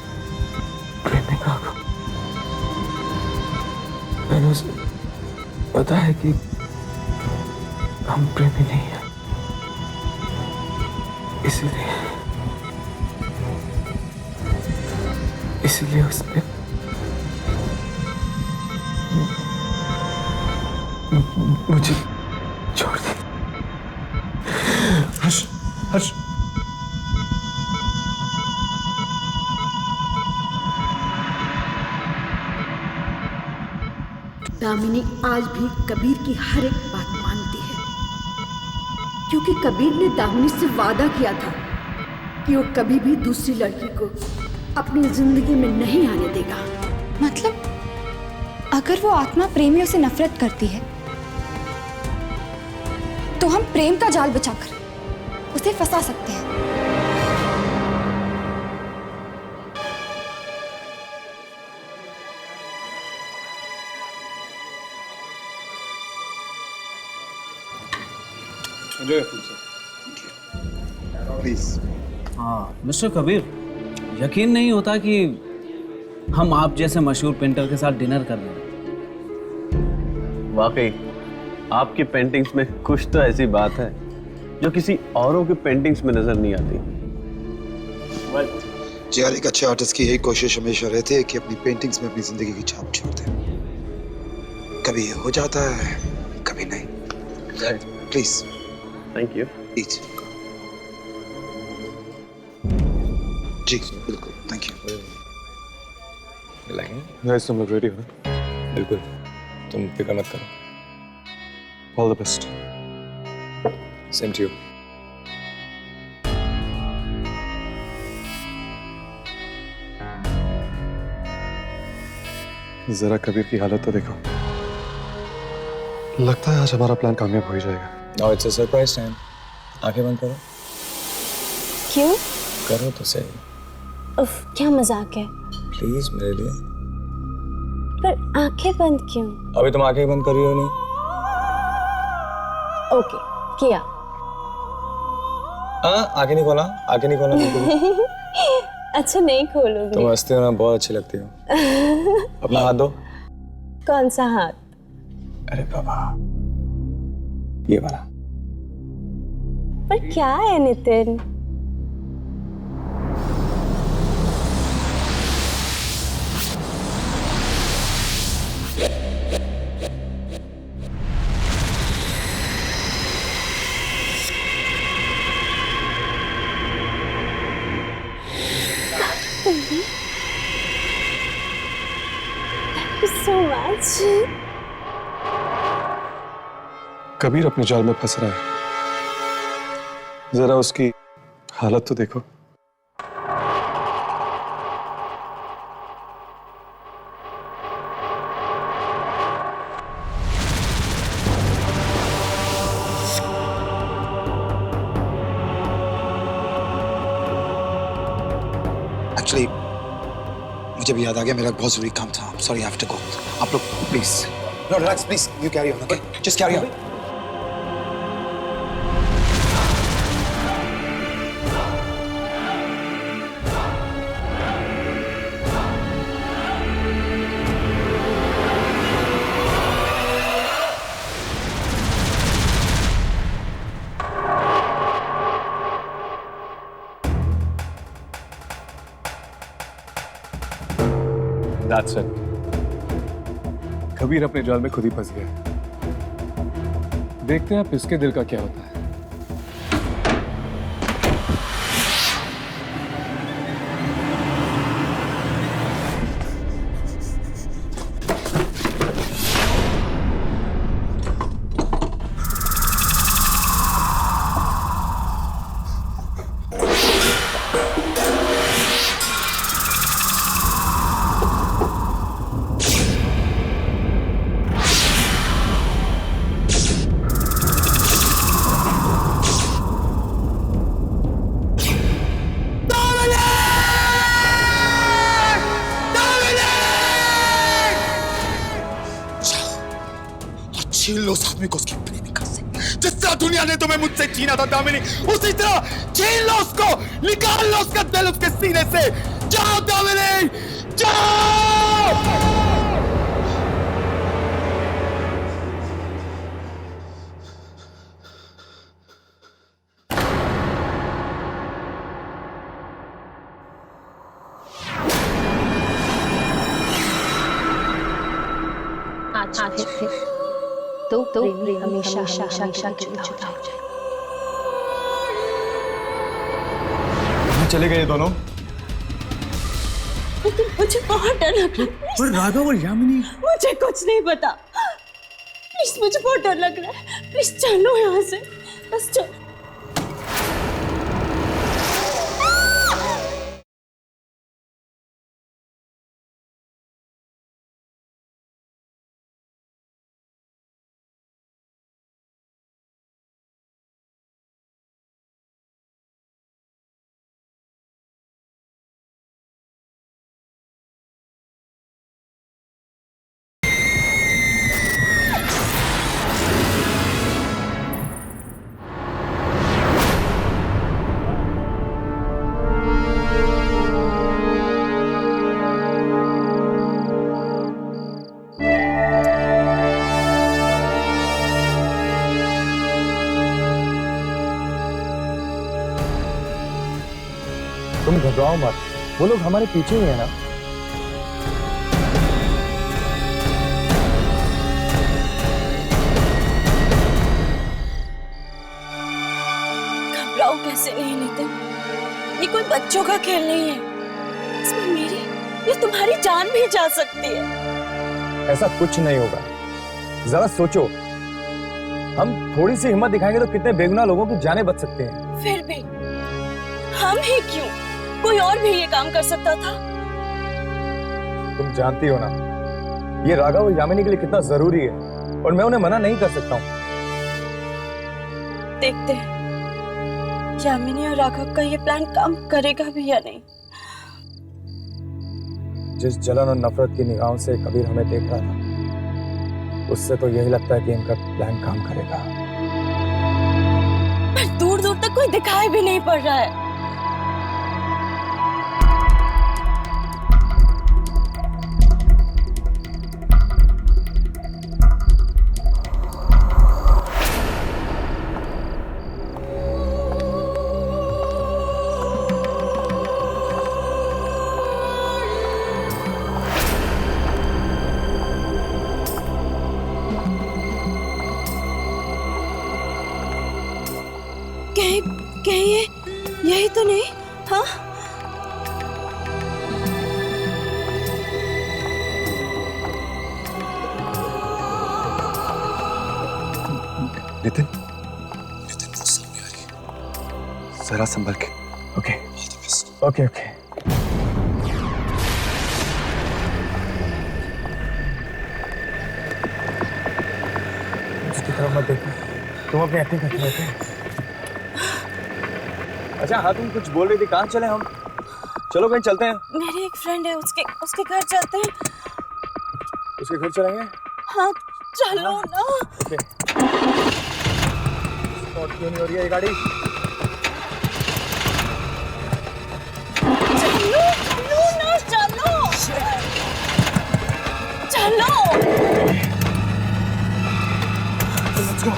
प्रेमिका को। मैंने उसे बताया कि हम प्रेमी नहीं हैं, इसीलिए उसने मुझे छोड़ दिया। हर्ष, हर्ष, दामिनी आज भी कबीर की हर एक बात मानती है, क्योंकि कबीर ने दामिनी से वादा किया था कि वो कभी भी दूसरी लड़की को अपनी जिंदगी में नहीं आने देगा। मतलब अगर वो आत्मा प्रेमियों से नफरत करती है तो हम प्रेम का जाल बिछाकर उसे फंसा सकते हैं। प्लीज। हाँ मिस्टर कबीर, यकीन नहीं होता कि हम आप जैसे मशहूर पेंटर के साथ डिनर कर रहे हैं। वाकई आपकी पेंटिंग्स में कुछ तो ऐसी बात है जो किसी औरों की पेंटिंग्स में नजर नहीं आती। जी, एक अच्छे आर्टिस्ट की यही कोशिश हमेशा रहती है कि अपनी पेंटिंग्स में अपनी जिंदगी की छाप छोड़ दे। कभी ये हो जाता है, कभी नहीं। प्लीज। Thank you. प्लीज। जी बिल्कुल, थैंक यू। गाइस, तुम लोग रेडी हो? बिल्कुल, तुम फिक्र मत करो। All the best. Same to you. जरा कबीर की हालत तो देखो। लगता है आज हमारा प्लान कामयाब हो ही जाएगा। Now it's a surprise time. आंखें बंद करो। क्यों? करो तो सही। उफ, क्या मजाक है। प्लीज मेरे लिए। पर आंखें बंद क्यों? अभी तुम आंखें बंद कर रही हो नहीं? ओके, किया। आंखें नहीं खोला, आंखें नहीं खोला बिल्कुल। अच्छा नहीं खोलूंगी। तुम हंसते हो ना, बहुत अच्छी लगती हो। अपना हाथ दो। कौन सा हाथ? अरे बाबा, ये वाला। पर क्या है Nitin? Thank you so much. Kabir अपने जाल में फंस रहा है, जरा उसकी हालत तो देखो। एक्चुअली मुझे भी याद आ गया, मेरा बहुत जरूरी काम था। Sorry, I have to go. आप लोग please, no relax please, you carry on, okay? Just carry on. That's it. Kabir अपने जाल में खुद ही फंस गया। देखते हैं अब इसके दिल का क्या होता है। छीन लो उस आदमी को उसकी प्रेमिका से। जिस तरह दुनिया ने तुम्हें मुझसे छीना था दामिनी, उसी तरह छीन लो उसको, निकाल लो उसका दिल उसके सीने से। जाओ दामिनी, जाओ। आज फिर तो प्रेमी हमेशा हमेशा के लिए जुदा हो जाए। चले गए दोनों। मुझे बहुत डर लग रहा है। पर राघव और यामिनी, मुझे कुछ नहीं पता। प्लीज, मुझे बहुत डर लग रहा है। प्लीज चलो यहाँ से, बस चलो। तुम घबराओ मत, वो लोग हमारे पीछे ही है ना। घबराओ कैसे नहीं नितिन, ये कोई बच्चों का खेल नहीं है। इसमें मेरी या तुम्हारी जान भी जा सकती है। ऐसा कुछ नहीं होगा, जरा सोचो। हम थोड़ी सी हिम्मत दिखाएंगे तो कितने बेगुनाह लोगों की जानें बच सकती हैं। फिर भी हम ही क्यों, कोई और भी ये काम कर सकता था। तुम जानती हो ना, ये राघव और यामिनी के लिए कितना जरूरी है, और मैं उन्हें मना नहीं कर सकता हूँ। देखते हैं यामिनी और राघव का ये प्लान काम करेगा भी या नहीं। जिस जलन और नफरत की निगाहों से कबीर हमें देख रहा था, उससे तो यही लगता है कि इनका प्लान काम करेगा। पर दूर दूर तक कोई दिखाई भी नहीं पड़ रहा है। कहीं यही तो नहीं? हाँ, नितिन, नितिन वो सामने आ रही है, जरा संभल के। Okay okay okay. उसकी तरफ मत देखो, तुम अपनी एक्टिंग करते रहते। अच्छा हाँ, तुम कुछ बोल रही थी, कहाँ चले हम? चलो कहीं चलते हैं। मेरी एक फ्रेंड है, उसके घर चलते हैं। उसके घर चलेंगे? हाँ चलो ना। ओके। स्पॉट क्यों नहीं हो रही है ये गाड़ी? चलो ना, चलो। Let's go.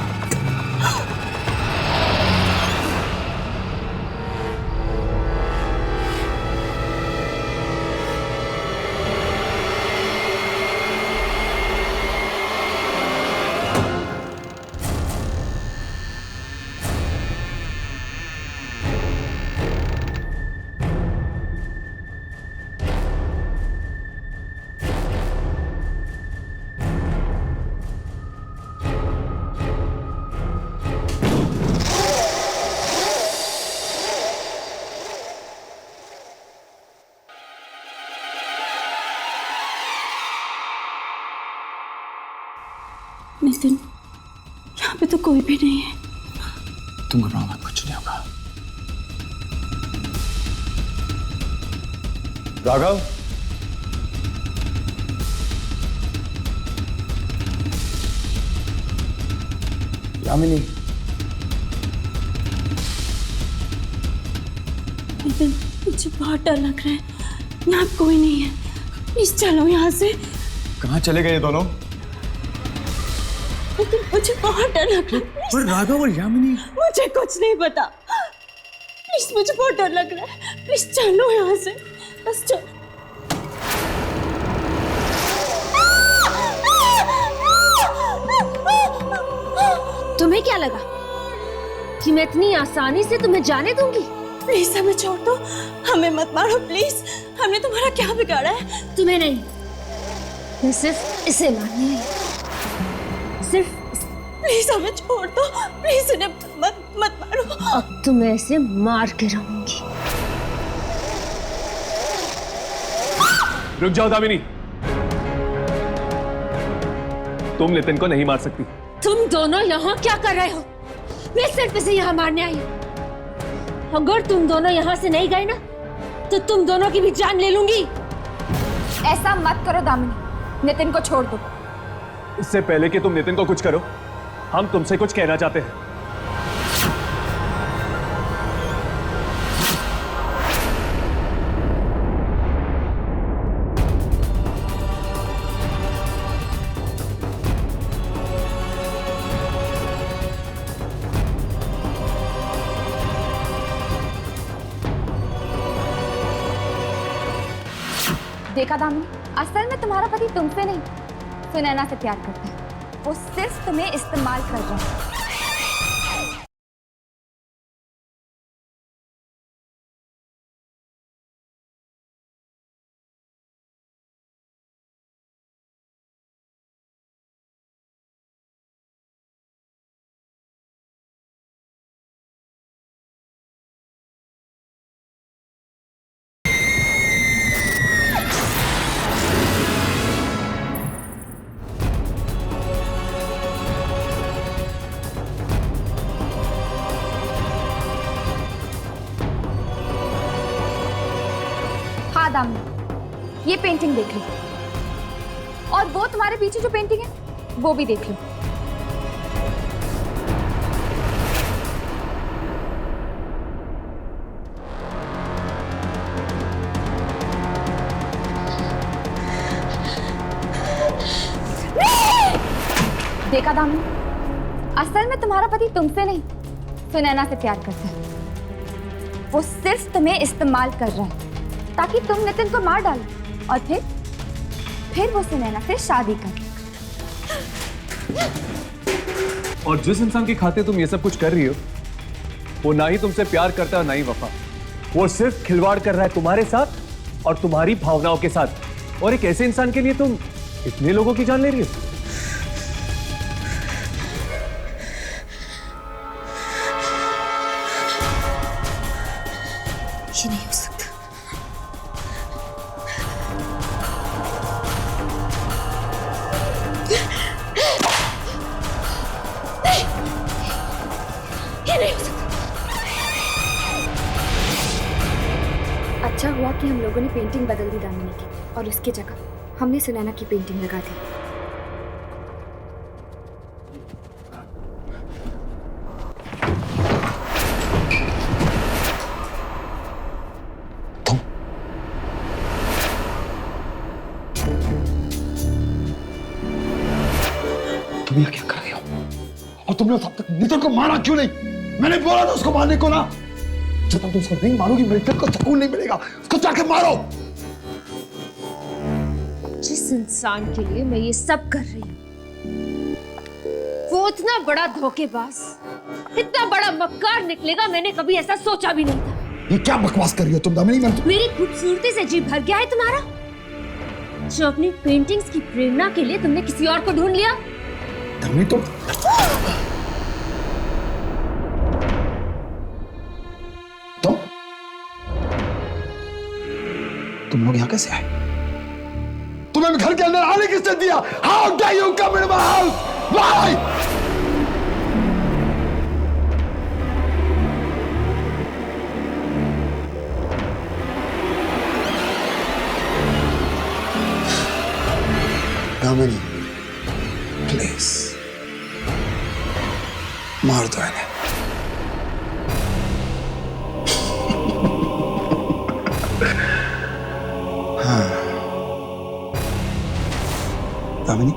नितिन, यहाँ पे तो कोई भी नहीं है। तुम घबराओ मत, कुछ नहीं होगा। राघव, यामिनी, नितिन मुझे बहुत डर लग रहा है, यहाँ कोई नहीं है, प्लीज चलो यहाँ से। कहाँ चले गए ये दोनों? लेकिन मुझे बहुत डर लग रहा है। पर राघव और यामिनी, मुझे कुछ नहीं पता, प्लीज मुझे बहुत डर लग रहा है, प्लीज चलो यहाँ से, बस चलो। तुम्हें क्या लगा कि मैं इतनी आसानी से तुम्हें जाने दूंगी? प्लीज हमें छोड़ दो, हमें मत मारो प्लीज, हमने तुम्हारा क्या बिगाड़ा है? तुम्हें नहीं, मैं सिर्फ इसे मारने आई, सिर्फ प्लीज हमें छोड़ दो, प्लीज उन्हें मत मारो। अब तो मैं इसे मार के रहूंगी। रुक जाओ दामिनी, तुम नितिन को नहीं मार सकती। तुम दोनों यहाँ क्या कर रहे हो? मैं सिर्फ इसे यहाँ मारने आई हूँ। अगर तुम दोनों यहाँ से नहीं गए ना, तो तुम दोनों की भी जान ले लूंगी। ऐसा मत करो दामिनी, नितिन को छोड़ दो। इससे पहले कि तुम नितिन को कुछ करो, हम तुमसे कुछ कहना चाहते हैं। देखा दामिनी, असल में तुम्हारा पति तुमसे नहीं, सुनैना से प्यार करता है। वो सिर्फ तुम्हें इस्तेमाल कर रहा है। ये पेंटिंग देख लो, और वो तुम्हारे पीछे जो पेंटिंग है वो भी देख लो। देखा दामिनी, असल में तुम्हारा पति तुमसे नहीं सुनैना से प्यार करता है। वो सिर्फ तुम्हें इस्तेमाल कर रहा है ताकि तुम नितिन को मार डालो और फिर वो सुनैना से शादी कर। और जिस इंसान की खातिर तुम ये सब कुछ कर रही हो, वो ना ही तुमसे प्यार करता है और ना ही वफा। वो सिर्फ खिलवाड़ कर रहा है तुम्हारे साथ और तुम्हारी भावनाओं के साथ। और एक ऐसे इंसान के लिए तुम इतने लोगों की जान ले रही हो। ये नहीं हो सकता। ये नहीं हो सकता। अच्छा हुआ कि हम लोगों ने पेंटिंग बदल दी दामिनी की, और उसकी जगह हमने सुनैना की पेंटिंग लगा दी। तुम यहाँ क्या कर रहे हो? और तुमने तब तक नितिन को मारा क्यों नहीं? मैंने बोला था उसको मारने को ना। जब तक तुम उसको नहीं मारोगी मिलिट्री को सुकून नहीं मिलेगा। उसको जाके मारो। जिस इंसान के लिए मैं ये सब कर रही हूँ, वो इतना बड़ा धोखेबाज, इतना बड़ा मक्कार निकलेगा, मैंने कभी ऐसा सोचा भी नहीं था। ये क्या बकवास कर रही हो तुम दामिनी? मेरी खूबसूरती से जी भर गया है तुम्हारा? जो अपनी पेंटिंग्स की प्रेरणा के लिए तुमने किसी और को ढूंढ लिया? दामिनी तुम लोग यहाँ कैसे आए? तुम्हें घर के अंदर आने किसने दिया? How dare you come into my house? Why? Damini, please मार दो इन्हें। दामिनी,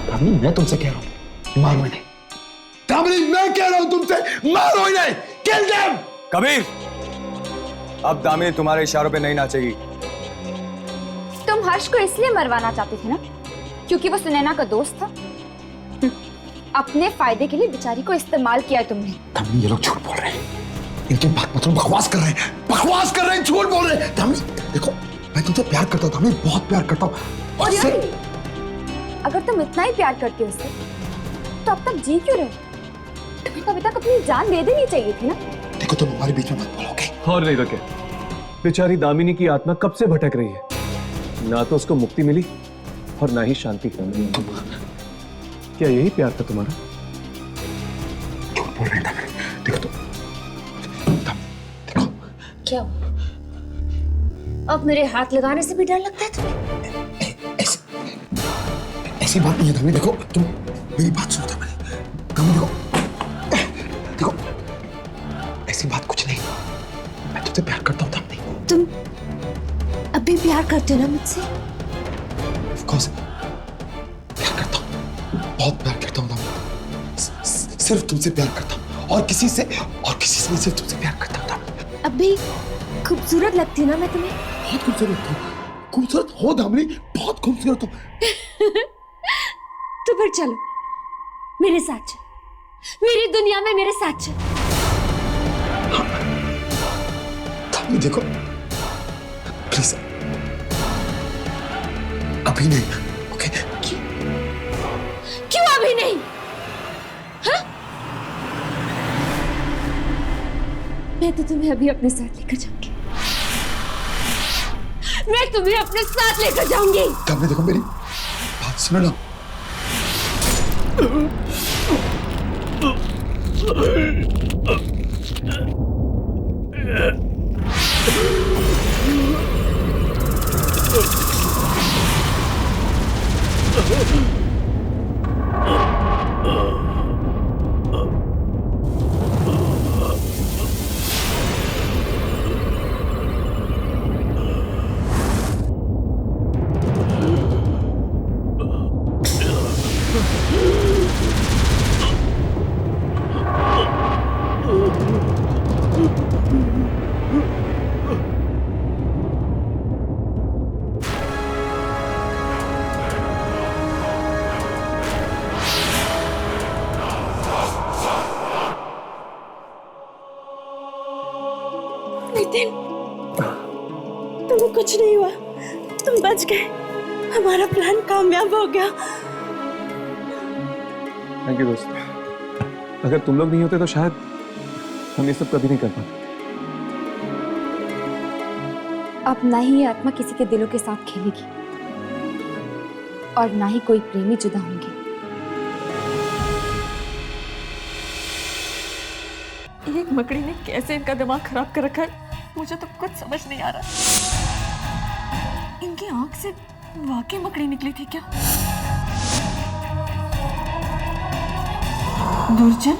दामिनी मैं तुमसे कह रहा हूं मारो इन्हें। दामिनी मैं कह रहा हूं तुमसे मारो इन्हें। Kill them. कबीर, अब दामिनी तुम्हारे इशारों पे नहीं नाचेगी। तुम हर्ष को इसलिए मरवाना चाहते थे ना क्योंकि वो सुनैना का दोस्त था। अपने फायदे के लिए बेचारी को इस्तेमाल किया है तुमने। दामिनी ये लोग झूठ बोल रहे हैं। इनके बात मतलब बकवास कर रहे हैं, बकवास कर रहे हैं, झूठ बोल रहे हैं। दामिनी देखो, मैं तुझे प्यार करता हूँ दामिनी, बहुत प्यार करता हूँ। और यार, अगर तुम इतना ही प्यार करते हो उससे, तो अब तक जी क्यों रहे? तुम्हें कभी तक अपनी जान दे देनी चाहिए थी ना। देखो तुम हमारे बीच में मत बोलोगे। और नहीं तो क्या, बेचारी दामिनी की आत्मा कब से भटक रही है। ना तो उसको मुक्ति मिली और ना ही शांति। क्या यही प्यार था तुम्हारा? झूठ बोल रहे हैं दामिनी। देखो तुम, देखो क्या हुआ? अब मेरे हाथ लगाने से भी डर लगता है तुम्हें? ऐसी बात नहीं है दामिनी। देखो तुम मेरी बात सुनो दामिनी। दामिनी देखो, ऐसी बात कुछ नहीं। मैं तुझसे प्यार करता हूँ दामिनी। तुम अभी प्यार करते हो ना मुझसे? Of course, प्यार करता हूँ, बहुत प्यार करता हूँ दामिनी। सिर्फ तुमसे प्यार करता हूँ और किसी से नहीं, सिर्फ तुमसे प्यार करता हूँ दामिनी। अभी खूबसूरत लगती हूँ ना मैं तुम्हें? बहुत खूबसूरत लगती हूँ। खूबसूरत हो दामिनी, बहुत खूबसूरत हो। तो फिर चलो मेरे साथ चल, मेरी दुनिया में मेरे साथ चल। दामिनी देखो प्लीज, अभी नहीं। ओके? क्यों अभी नहीं? हाँ? मैं तो तुम्हें अभी अपने साथ लेकर जाऊंगी। मैं तुम्हें अपने साथ लेकर जाऊंगी। दामिनी देखो मेरी बात सुनो ना। नितिन, तुम्हें कुछ नहीं हुआ, तुम बच गए, हमारा प्लान कामयाब हो गया। थैंक यू दोस्त। अगर तुम लोग नहीं होते तो शायद हम ये सब कभी नहीं कर पाते। अब ना ही ये आत्मा किसी के दिलों के साथ खेलेगी और ना ही कोई प्रेमी जुदा होंगे। एक मकड़ी ने कैसे इनका दिमाग खराब कर रखा है, मुझे तो कुछ समझ नहीं आ रहा। इनकी आंख से वाकई मकड़ी निकली थी क्या? दुर्जन,